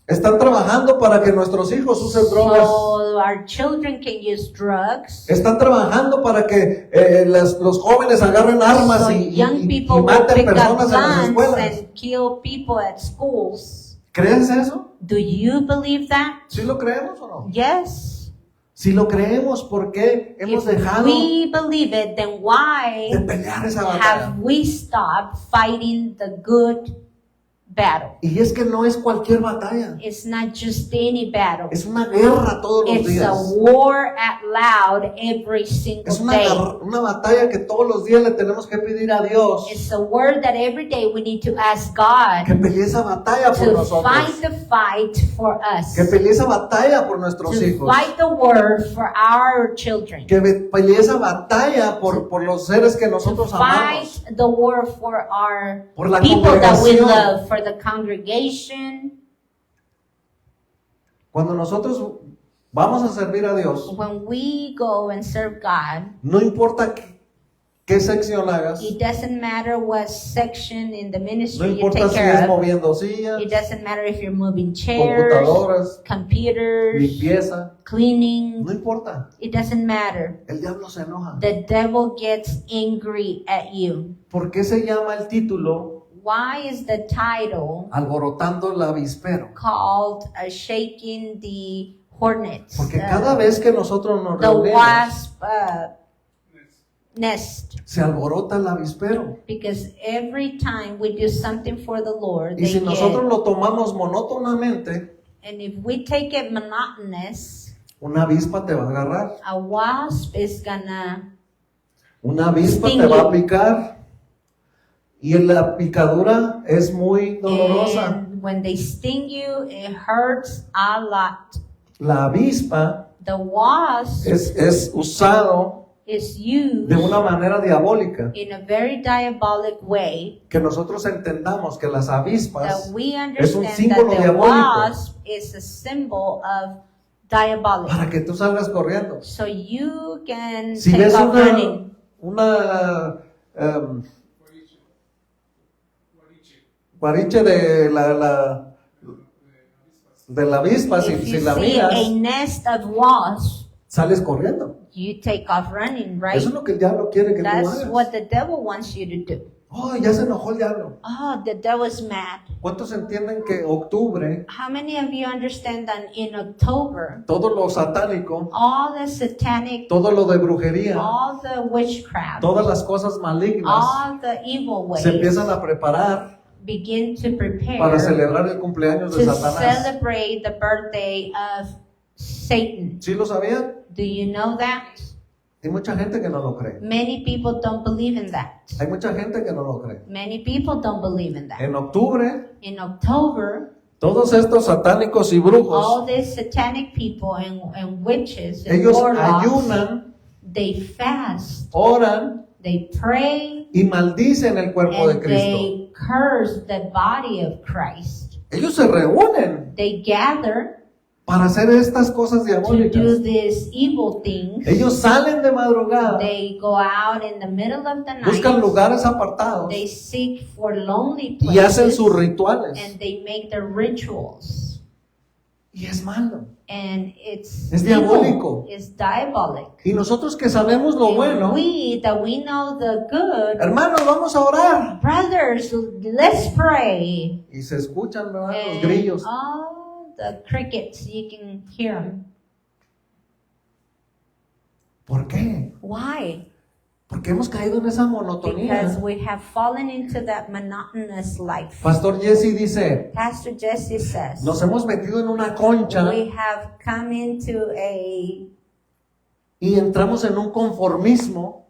Están trabajando para que nuestros hijos usen drogas. so our children can use drugs, Están trabajando para que los jóvenes agarren armas so y young people will maten pick up personas en las guns escuelas. and kill people at schools. ¿Crees eso? Do you believe that? ¿Sí lo creemos o no? Yes. Si lo creemos, ¿por qué hemos If dejado we believe it, then why de pelear esa batalla? have we stopped fighting the good battle? Y es que no es cualquier batalla. It's not just any battle. Es una guerra todos los It's a días. war out loud every single Es day. una batalla que todos los días le tenemos que pedir a Dios It's a word that every day we need to ask God que pelee esa batalla por to nosotros. fight the fight for us. Que pelee esa batalla por nuestros To hijos. fight the word for our children. Que pelee esa batalla por los seres que To nosotros fight amamos. the war for our Por la people that we congregación. love, for the congregation. Cuando nosotros vamos a servir a Dios, When we go and serve God, no importa qué sección hagas, it doesn't matter what section in the no ministry you importa take si es care of. moviendo sillas, It doesn't matter if you're moving chairs, computadoras, computers, limpieza, cleaning. no importa. It doesn't matter. El diablo se enoja. The devil gets angry at you. ¿Por qué se llama el título Why is the title Alborotando el Avispero? called Shaking the Hornets? Porque cada vez que nosotros nos The reunimos, wasp nest. se alborota el avispero. Because every time we do something for the Lord, Y si they nosotros get, lo tomamos monótonamente, and if we take it monotonous, una avispa te va a agarrar. a wasp is gonna Una avispa Sting te va a you. picar. Y la picadura es muy dolorosa. and when they sting you, it hurts a lot. La avispa The wasp es usado is used de una manera diabólica. in a very diabolic way, Que nosotros entendamos que las that avispas we es un understand símbolo that the diabólico wasp is a symbol of diabolic. para que tú salgas corriendo. So you can Si take ves off running. una guariche de la avispa, If si you la see miras, a nest of wasps, sales corriendo. you take off running, right? Eso es lo que el diablo quiere que tú That's hagas. what the devil wants you to do. Oh, ya se enojó el diablo. Oh, the devil's mad. ¿Cuántos entienden que octubre, How many of you understand that in October, todo lo satánico, all the satanic, todo lo de brujería, all the witchcraft, todas las cosas malignas all the evil se ways empiezan a preparar begin to prepare para celebrar el cumpleaños de to Satanás? celebrate the birthday of Satan? ¿Sí lo sabían? Do you know that? Hay mucha gente que no lo cree. Many people don't believe in that. Hay mucha gente que no lo cree. Many people don't believe in that. En octubre, In October, todos estos satánicos y brujos, all these satanic people and witches and ellos warlocks, ayunan, they fast, oran they pray, y maldicen el cuerpo de and Cristo. they curse the body of Christ. Ellos se reúnen They gather para hacer estas cosas to do diabólicas. these evil things. Ellos salen de madrugada, They go out in the middle of the buscan night. lugares apartados They seek for lonely y hacen places, sus rituales. and they make their rituals. Y es malo. And it's Es evil. diabólico. It's diabolic. Y nosotros que sabemos lo And bueno, we know the good, hermanos, vamos a orar. brothers, let's pray. Y se escuchan, ¿verdad? Los And grillos. the crickets, you can hear them. ¿Por qué? Why? Porque hemos caído en esa because monotonía. we have fallen into that monotonous life. Pastor Jesse dice, Pastor Jesse says, nos hemos metido en una concha we have come into y entramos en un conformismo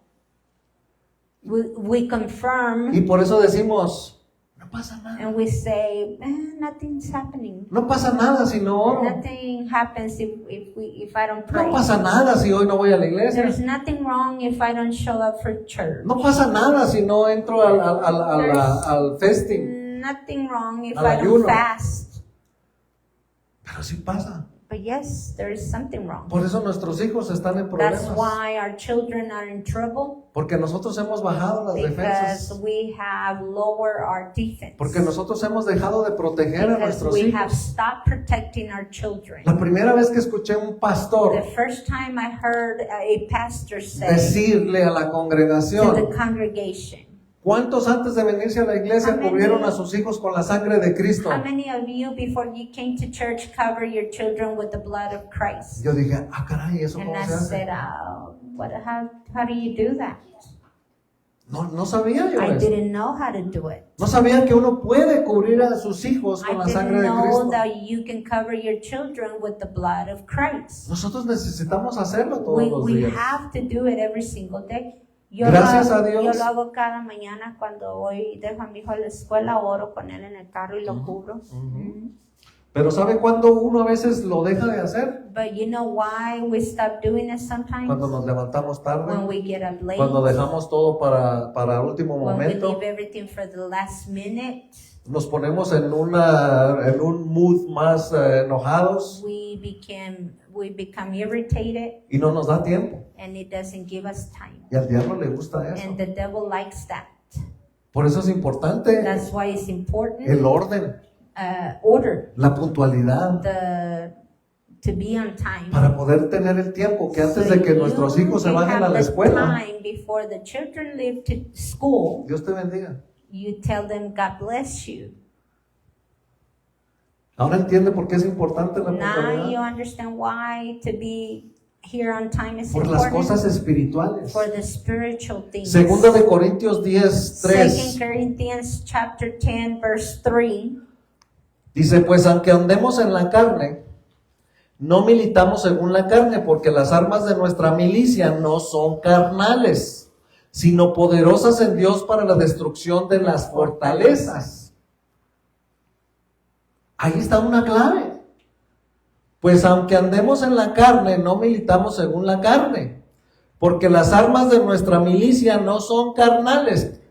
we confirm y por eso decimos, no pasa nada. and we say, nothing's happening. No pasa nada si no oro. Nothing happens if I don't pray. No pasa nada si hoy no voy a la iglesia. There's nothing wrong if I don't show up for church. No pasa nada si no entro al festing. Nothing wrong if Al I don't ayuno. fast. Pero sí pasa. But yes, there is something wrong. Por eso nuestros hijos están en That's problemas. why our children are in trouble, Porque nosotros hemos bajado las because defensas. we have lowered our defense. Porque nosotros hemos dejado de proteger a Because nuestros we have hijos. stopped protecting our children. La primera vez que escuché a un pastor The first time I heard a pastor say decirle a la to congregación, the congregation, ¿cuántos antes de venirse a la iglesia How many- cubrieron a sus hijos con la sangre de Cristo? how many of you before you came to church cover your children with the blood of Christ? Yo dije, caray, ¿eso And cómo I se hace? said, how do you do that? No sabía yo I eso. didn't know how to do it. No sabía que uno puede cubrir a sus hijos con I la didn't sangre de know Cristo. that you can cover your children with the blood of Christ. Nosotros necesitamos hacerlo todos los We días. have to do it every single day. Gracias a Dios. Yo lo hago cada mañana cuando voy, dejo a mi hijo a la escuela, oro con él en el carro y lo cubro. Pero ¿sabe cuándo uno a veces lo deja de hacer? But you know why we stop doing it sometimes? Cuando nos levantamos When tarde, we get up late, cuando dejamos todo para último when we momento, leave everything for the last minute, nos ponemos en un mood más enojados we become irritated, y no nos da tiempo. and it doesn't give us time. Y al diablo le gusta eso. And the devil likes that. Por eso es importante That's why it's important. el orden, Order, la puntualidad, to be on time. para poder tener el tiempo que antes de que nuestros hijos se vayan a la escuela. Time before the children leave to school, Dios te bendiga. you tell them God bless you. Ahora entiende por qué es importante la Now you puntualidad. understand why to be here on time is Por las important. cosas espirituales. For the spiritual things. Segunda de Corintios 10, 2 3. Corinthians chapter 10 verse 3. Dice, pues aunque andemos en la carne, no militamos según la carne, porque las armas de nuestra milicia no son carnales, sino poderosas en Dios para la destrucción de las fortalezas. Ahí está una clave. Pues aunque andemos en la carne, no militamos según la carne, porque las armas de nuestra milicia no son carnales.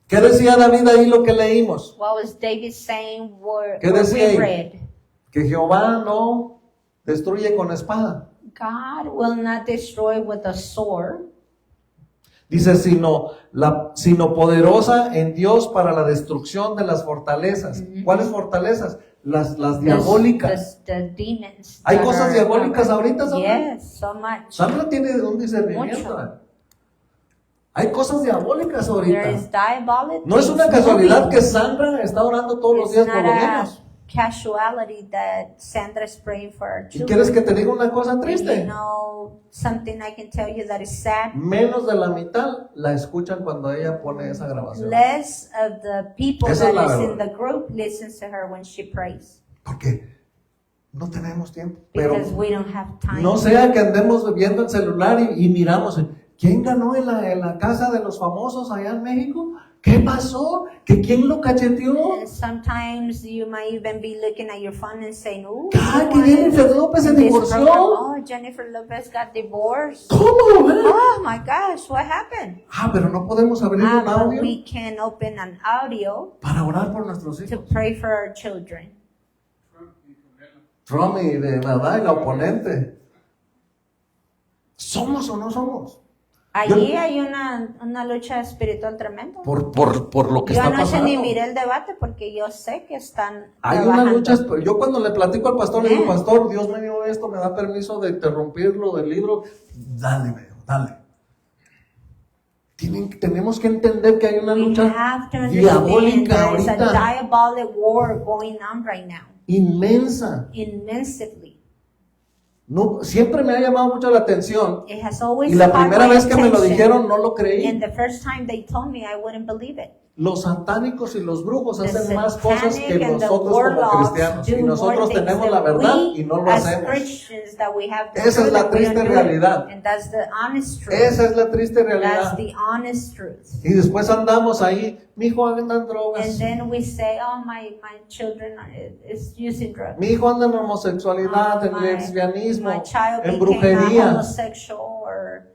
¿Qué decía David ahí lo que leímos? What was David saying? ¿Qué What decía we ahí? read? Que Jehová no destruye con espada. God will not destroy with a sword. Dice, sino poderosa en Dios para la destrucción de las fortalezas. ¿Cuáles fortalezas? Las diabólicas. The demons. ¿Hay that cosas are- diabólicas ahorita, Sandra? Yes, so much. Sandra tiene un discernimiento. Mucho. Hay cosas diabólicas There ahorita. is diabolic No es una things casualidad moving. que Sandra está orando todos los It's días not por los a niños. casuality that Sandra is praying for our ¿Y children. quieres que te diga una cosa And you triste? know something I can tell you that is sad. Menos de la mitad la escuchan cuando ella pone esa grabación. Less of the people Esa es that la is in verdad. the group listens to her when she prays. Porque no tenemos tiempo. Pero Because we don't have time. no sea que andemos viendo el celular y miramos, ¿quién ganó en la casa de los famosos allá en México? ¿Qué pasó? ¿Que quién lo cacheteó? And sometimes you might even be looking at your phone and saying, "Ooh, Ah, que who won Jennifer López se this divorció. program? Oh, Jennifer Lopez got divorced. ¿Cómo? ¿Eh? Oh my gosh, what happened?" Pero no podemos abrir un But audio we can open an audio para orar por nuestros to hijos. pray for our children. Trump y de verdad, y la oponente. ¿Somos o no somos? Allí hay una lucha espiritual tremenda. Por lo que Yo está anoche pasando. ni miré el debate porque yo sé que están Hay una trabajando. lucha, yo cuando le platico al pastor, le digo, Bien. pastor, Dios me dio esto, me da permiso de interrumpirlo del libro. Dale, me dijo, dale. Tenemos que entender que hay una We lucha have to understand diabólica there is a ahorita, diabolic war going on right now, inmensa. immensely. No, siempre me ha llamado mucho la atención It has always y la caught primera my vez que me lo attention. dijeron no lo creí. And the first time they told me, I wouldn't believe it. Los satánicos y los brujos The hacen más cosas que satanic and the nosotros como warlocks cristianos. Y do more nosotros things tenemos la than verdad we y no lo as hacemos. Christians that we have the Esa es truth la and we don't triste do it. realidad. And that's the honest truth. Esa es la triste That's realidad. the honest truth. Y después andamos ahí, mi hijo anda en And drogas, then we say, oh, my children is using drugs. mi hijo anda en homosexualidad, en lesbianismo, My child en became a brujería. homosexual or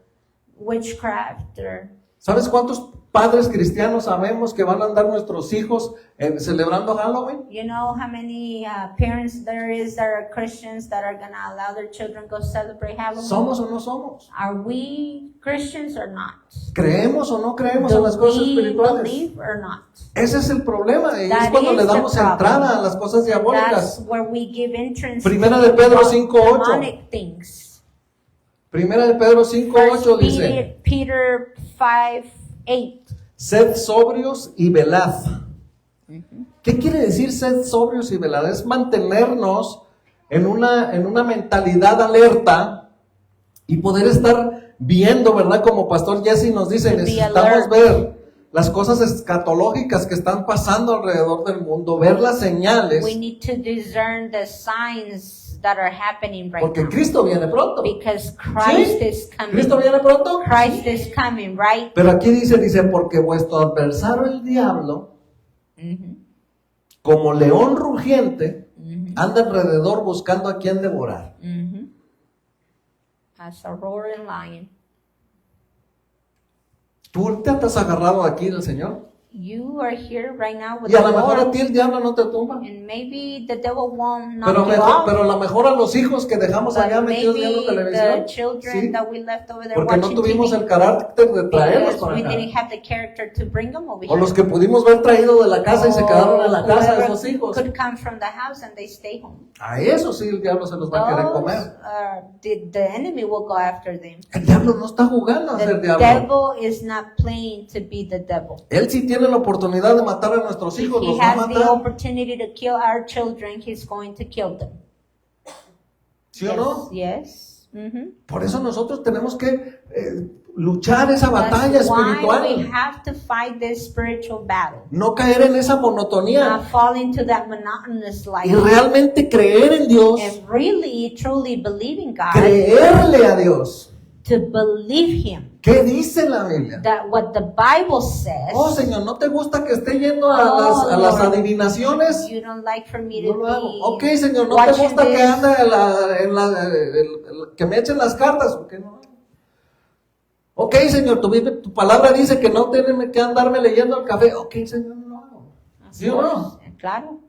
witchcraft or ¿Sabes cuántos padres cristianos sabemos que van a andar nuestros hijos celebrando Halloween? you know how many parents there is that are Christians that are going to allow their children go celebrate Halloween? ¿Somos o no somos? Are we Christians or not? ¿Creemos o no creemos en Do las cosas we espirituales? believe or not? Ese es el problema, y es That cuando is le the damos problem. entrada a las cosas That's diabólicas. where we give entrance Primera to de Pedro the 5:8. demonic things. Primera de Pedro 5:8 First dice, Peter 5:8. sed sobrios y velad. ¿Qué quiere decir sed sobrios y velad? Es mantenernos en una mentalidad alerta y poder estar viendo, ¿verdad? Como Pastor Jesse nos dice, To be necesitamos alert. ver las cosas escatológicas que están pasando alrededor del mundo, ver las señales, We need to discern the signs that are happening right porque now. Cristo viene pronto. Because Christ ¿Sí? is coming. ¿Cristo viene pronto? Christ is coming, right? Pero aquí dice, porque vuestro adversario el diablo, como león rugiente, anda alrededor buscando a quien devorar. As a roaring lion. ¿Tú te has agarrado aquí del Señor? You are here right now with Y a the lo mejor a Lord, ti el diablo no te tumba. and maybe the devil won't knock Pero, you mejor, off. pero a lo mejor a los hijos que dejamos allá But metidos viendo maybe the televisión, children ¿sí? that we left over there Porque no watching tuvimos TV, el carácter de traerlos because para we acá. didn't have the character to bring them over O los here. que pudimos ver traído de la casa y se quedaron en la casa Whoever esos hijos. could come from the house and they stay home. A eso sí el diablo se los va a querer Those, comer. the enemy will go after them. El diablo no está jugando a The ser diablo. devil is not playing to be the devil. Él sí tiene la oportunidad de matar a nuestros If hijos, he los va a has the matar. opportunity to kill our children, he's going to kill them. ¿Sí o no? Yes. Mhm. Por eso nosotros tenemos que luchar esa batalla That's why we espiritual. have to fight this spiritual battle. No caer en esa monotonía. Not fall into that monotonous Y life. realmente creer en Dios. And really, truly believe in God. Creerle a Dios. To believe Him. ¿Qué dice la Biblia? That what the Bible says. Oh, Señor, ¿no te gusta que esté yendo a Oh, las Lord, adivinaciones? You don't like for me No to lo hago. be Ok, Señor, ¿no te watching gusta que this? ande que me echen las cartas? ¿O qué no? Ok, Señor, tu palabra dice que no tienen que andarme leyendo el café. Ok, Señor, no lo hago. ¿Sí o no? Claro.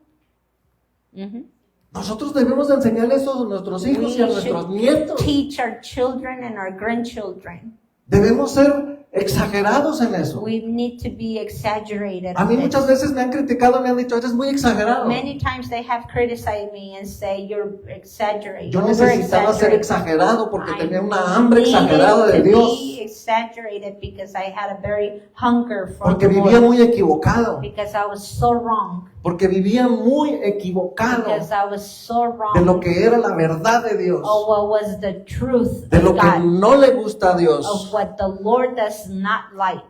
Mhm. Nosotros debemos de enseñarle eso a nuestros hijos y a nuestros nietos. Teach our children and our grandchildren. Debemos ser exagerados en eso. We need to be exaggerated. A mí on this. muchas veces me han criticado, me han dicho, eres muy exagerado. Many times they have criticized me and say you're exaggerating. Yo necesitaba ser exagerado porque tenía una hambre exagerada de Dios. Be exaggerated because I had a very hunger for Porque the vivía Lord. muy equivocado. Because I was so wrong. Porque vivía muy equivocado Because I was so wrong. de lo que era la verdad de Dios. Of what was the truth De of lo que God. no le gusta a Dios. Of what the Lord does not like.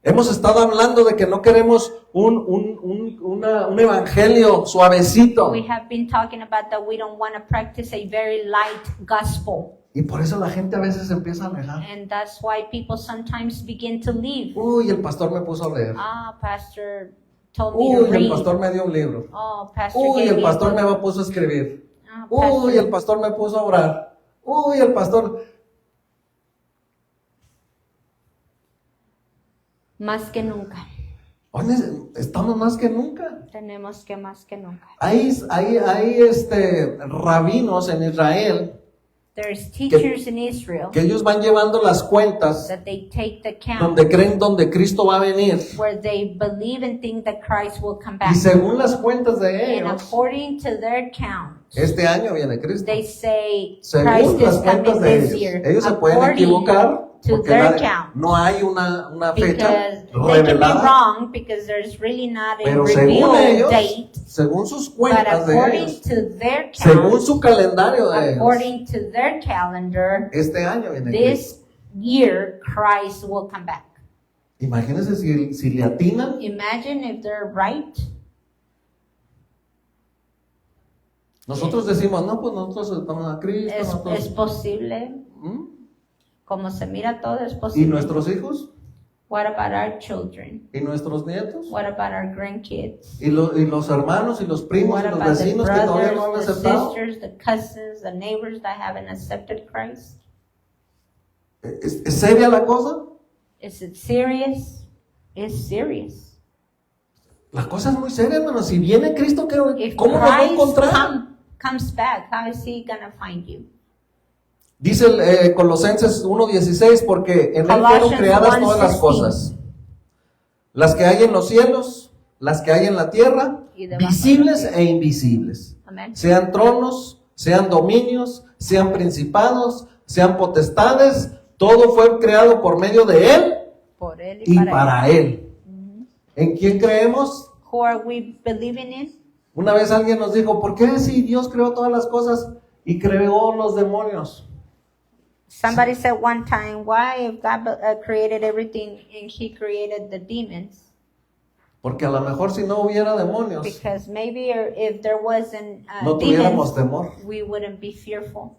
Hemos estado hablando de que no queremos un evangelio suavecito. We have been talking about that we don't want to practice a very light gospel. Y por eso la gente a veces se empieza a alejar. And that's why people sometimes begin to leave. Uy, el pastor me puso a leer. Pastor told me to Uy, el read. pastor me dio un libro. Pastor Uy, gave el me a pastor book. me puso a escribir. Pastor. Uy, el pastor me puso a orar. Uy, el pastor. Más que nunca. Oye, estamos más que nunca. Tenemos que más que nunca. Hay rabinos en Israel There's teachers in Israel que ellos van llevando las cuentas that they take the count donde creen donde Cristo va a venir. where they believe and think that Christ will come Y back. según las cuentas de And ellos, according to their count, este año viene Cristo. they say Según Christ las is cuentas coming de this ellos. year. Ellos se pueden According equivocar. to Porque their count. no hay una fecha Because they can be revelada. wrong because there's really not a Pero según revealed ellos, date. según sus But cuentas de according ellos, to their según count, su calendario de ellos, according to their calendar, este año viene Cristo. this year Christ will come back. Imagínense si le atinan. Imagine if they're right. Nosotros decimos, no, pues nosotros estamos a Cristo. Es nosotros- posible. ¿Mm? Como se mira todo, es ¿Y posible. nuestros hijos? What about our children? ¿Y nuestros nietos? What about our grandkids? ¿Y los hermanos y los primos What y los about the vecinos que todavía no han brothers, the aceptado? sisters, the cousins, the neighbors that haven't accepted Christ? ¿Es seria la cosa? Is it serious? It's serious. La cosa es muy seria, hermano. Si viene Cristo, If ¿cómo nos va a Christ encontrar? comes back, how is he gonna find you? Dice Colosenses 1:16, porque en él fueron Colossians creadas todas las 1:16. cosas, las que hay en los cielos, las que hay en la tierra, Y debajo visibles de la e invisibles, Amen. sean tronos, sean dominios, sean principados, sean potestades, todo fue creado por medio de él Por él y y para él. ¿En quién creemos? Who are we believing in? Una vez alguien nos dijo, ¿por qué si Dios creó todas las cosas y creó los demonios? Somebody said one time, why if God created everything and he created the demons? Porque a lo mejor si no hubiera demonios, Because maybe if there wasn't no tuviéramos demons, temor. we wouldn't be fearful.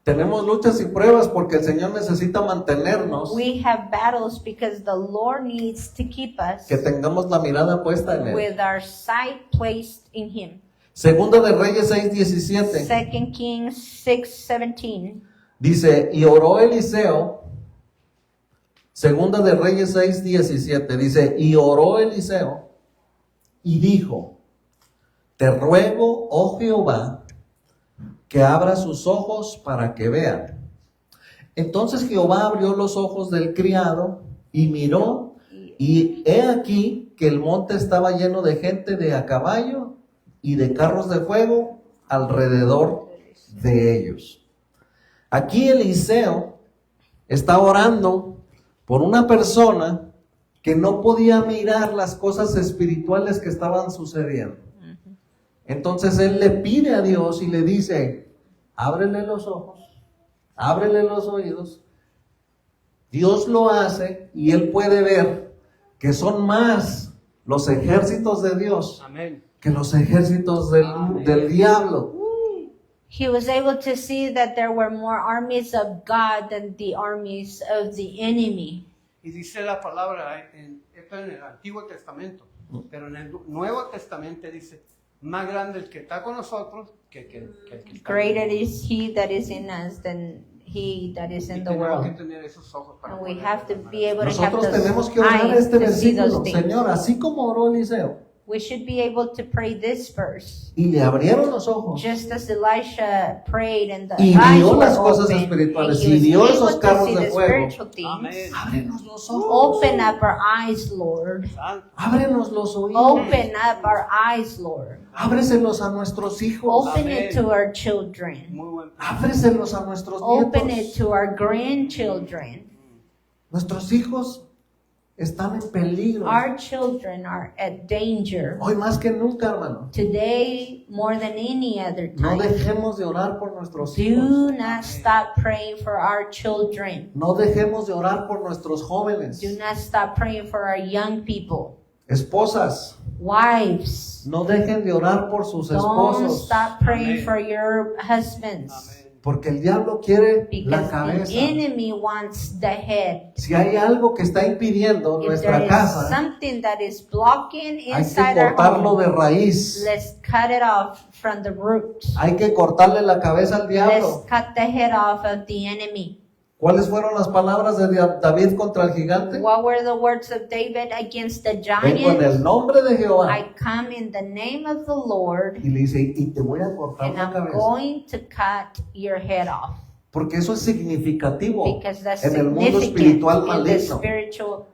Tenemos luchas y pruebas porque el Señor necesita mantenernos, We have battles because the Lord needs to keep us que tengamos la mirada puesta en Él. with our sight placed in him. Segunda de Reyes 6:17 2 Kings 6:17. dice, y oró Eliseo. Segunda de Reyes 6:17 dice, y oró Eliseo y dijo, te ruego, oh Jehová, que abra sus ojos para que vean. Entonces Jehová abrió los ojos del criado y miró, y he aquí que el monte estaba lleno de gente de a caballo y de carros de fuego alrededor de ellos. Aquí Eliseo está orando por una persona que no podía mirar las cosas espirituales que estaban sucediendo. Entonces él le pide a Dios y le dice, ábrele los ojos, ábrele los oídos. Dios lo hace y él puede ver que son más los ejércitos de Dios Amén. que los ejércitos del diablo. He was able to see that there were more armies of God than the armies of the enemy. Y dice la palabra, esto en el Antiguo Testamento, pero en el Nuevo Testamento dice, más grande el que está con nosotros que el que está en el Greater mundo. is he that is in us than he that is Y in the tenemos que world. tener esos ojos para And we poder have to ver las be able to have Nosotros tenemos those que orar eyes este to see those versículo, things. Señor, así como oró Eliseo, We should be able to pray this verse. y le abrieron los ojos, Just as Elisha prayed and the Y eyes vio were las cosas open, espirituales, and he y was vio able esos to carros see de the fuego. spiritual things. Amén. ábrenos los ojos, Open up our eyes, Lord. Santo. ábrenos los oídos, Open up our eyes, Lord. ábreselos a nuestros hijos, Open Amén. it to our children. Muy buen plan. ábreselos a nuestros Open it nietos. to our grandchildren. Nuestros hijos están en peligro. Our children are at danger. Hoy más que nunca, hermano. Today, more than any other No time. dejemos de orar por nuestros hijos. Do not stop praying for our children. No dejemos de orar por nuestros jóvenes. Do not stop praying for our young people. Esposas, Wives, no dejen de orar por sus don't esposos. stop praying Amén. for your husbands. Amén. Porque el diablo quiere la Because the cabeza. enemy wants the head. Si hay algo que está impidiendo If nuestra there is casa, something that is blocking hay que inside our cortarlo de home, raíz. let's cut it off from the root. Hay que cortarle la cabeza al Let's diablo. cut the head off of the enemy. ¿Cuáles fueron las palabras de David contra el gigante? What were the words of David against the Vengo en el giant? nombre de Jehová. I come in the name of the Lord, Y le dice, y te voy a cortar and la I'm cabeza. going to cut your head off. Porque eso es significativo Because that's en el mundo significant espiritual in the maligno. spiritual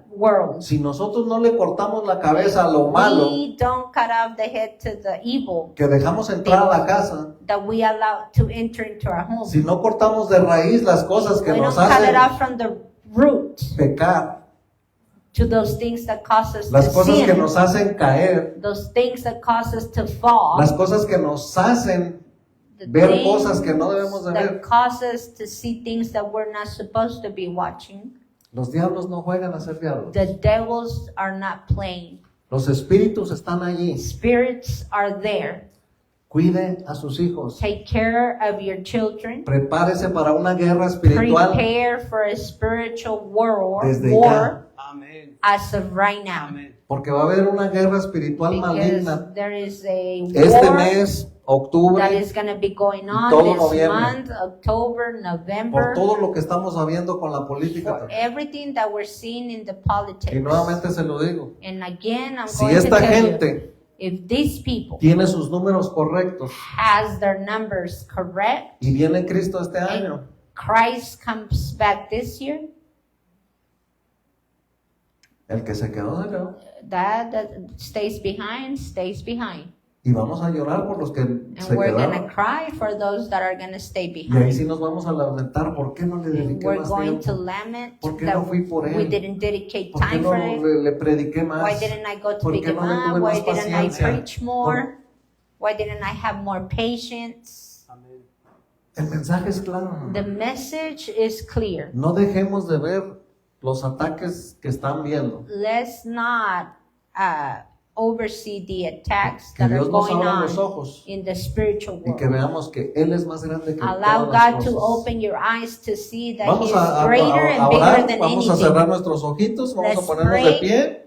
world. Si nosotros no le cortamos la cabeza a lo malo, We don't cut off the head to the evil que dejamos entrar a la casa, that we allow to enter into our home. si no cortamos de raíz las cosas que We nos don't cut it hacen off from the root pecar, to those things that cause us las to cosas que sin, nos hacen caer, those things that cause us to fall, las cosas que nos hacen the ver things cosas que no debemos de that ver. cause us to see things that we're not supposed to be watching. Los diablos no juegan a ser diablos. The devils are not playing. Los espíritus están allí. Spirits are there. Cuide a sus hijos. Take care of your children. Prepárese para una guerra espiritual Prepare for a spiritual war, desde war Amén. as of right now. Amén. porque va a haber una guerra espiritual Because maligna there is a este war mes, octubre, that is going to be going on todo this noviembre. month, October, por November, todo lo que estamos sabiendo con la política. for everything that we're seeing in the Y politics. nuevamente se lo digo, And again, I'm si going to esta tell you, gente if these people tiene sus números correctos has their numbers correct, y viene Cristo este año, Christ comes back this year, el que se quedó se quedó. that stays behind, stays behind. Y vamos a llorar por los que And se we're going to quedaron. cry for those that are going to stay Y ahí behind. sí nos vamos a lamentar, ¿por qué no le And dediqué we're más going to tiempo? lament ¿Por qué no that fui por we él? didn't dedicate ¿Por qué time no for it. le prediqué más? Why didn't I go to ¿Por pick qué him no le tuve up? Why más didn't I paciencia? preach more? Why didn't I have more patience? Amén. El mensaje es claro. The message is clear. No dejemos de ver los ataques que están viendo. Let's not oversee the attacks Que that are Dios nos going abra los on ojos in the spiritual y que world. veamos que Él es más grande que Allow todas las God to cosas. open your eyes to see that Vamos He a is greater and bigger orar, than vamos a cerrar anything. nuestros ojitos, vamos Let's a ponernos de pray. pie.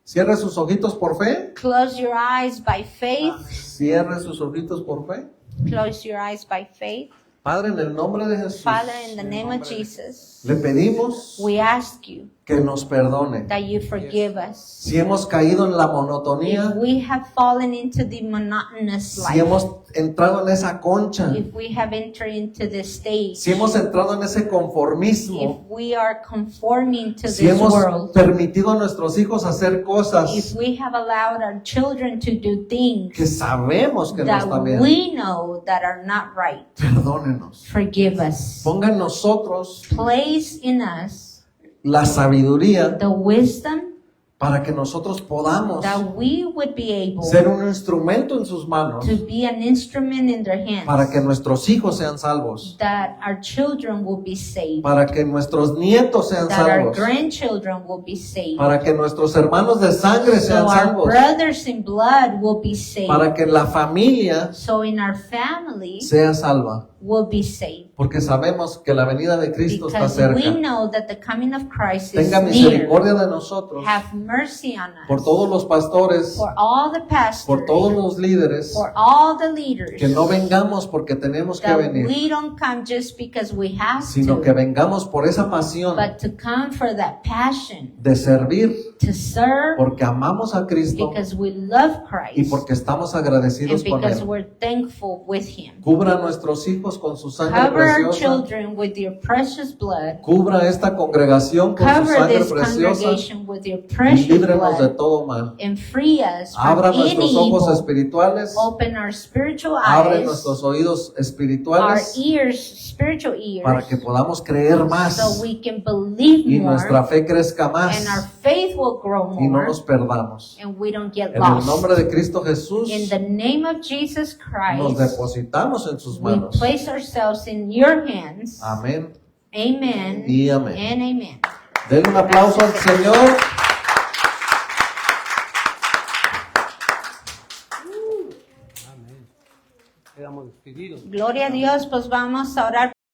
Cierre sus ojitos por fe. Close your eyes by faith. Cierre sus ojitos por fe. Close your eyes by faith. Padre, en el nombre de Jesús, Father, in the name of Jesus, le pedimos we ask you que nos perdone. that you forgive us. Si hemos caído en la monotonía, If we have fallen into the monotonous si life, hemos entrado en esa concha, if we have entered into this stage, si hemos entrado en ese if conformismo, we are conforming to si this hemos world, permitido a nuestros hijos hacer if cosas we have allowed our children to do things que sabemos que no that están bien, we know that are not right, perdónenos. forgive us. Ponga en nosotros Place in us la sabiduría the wisdom para que nosotros podamos that we would be able ser un instrumento en sus manos to be an instrument in their hands, para que nuestros hijos sean salvos, that our children will be saved, para que nuestros nietos sean that our salvos, grandchildren will be saved, para que nuestros hermanos de sangre so sean our salvos, brothers in blood will be saved, para que la familia so in our family sea salva, will be saved. porque sabemos que la venida de Cristo está Because we cerca. know that the coming of Christ is Tenga near. misericordia de nosotros, Have mercy on us. por todos los pastores, For all the pastors. por todos los líderes, For all the leaders. que no vengamos porque tenemos que that venir, we don't come just because we have sino to, que vengamos por esa pasión but to come for that passion de servir, to serve porque amamos a Cristo because we love y Christ porque estamos and agradecidos con because Él. we're thankful with Him. Cubra a nuestros hijos con su sangre Cover our preciosa. children with your precious blood. Cubra esta congregación con su Cover sangre this preciosa congregation with your y precious líbrenos de blood todo mal. and free us from Abra any nuestros ojos evil. espirituales, Open our spiritual abre eyes, nuestros oídos our espirituales ears, spiritual para ears, que podamos creer so más we can believe y more nuestra fe crezca and our más faith will grow y no more nos perdamos. and we don't get En el lost. nombre de Cristo Jesús In the name of Jesus nos Christ, depositamos en sus we manos. place ourselves in your hands. Amén Amen y amén. and amen. Denle un aplauso al Señor. Amén. Quedamos despedidos. Gloria a Dios, pues vamos a orar.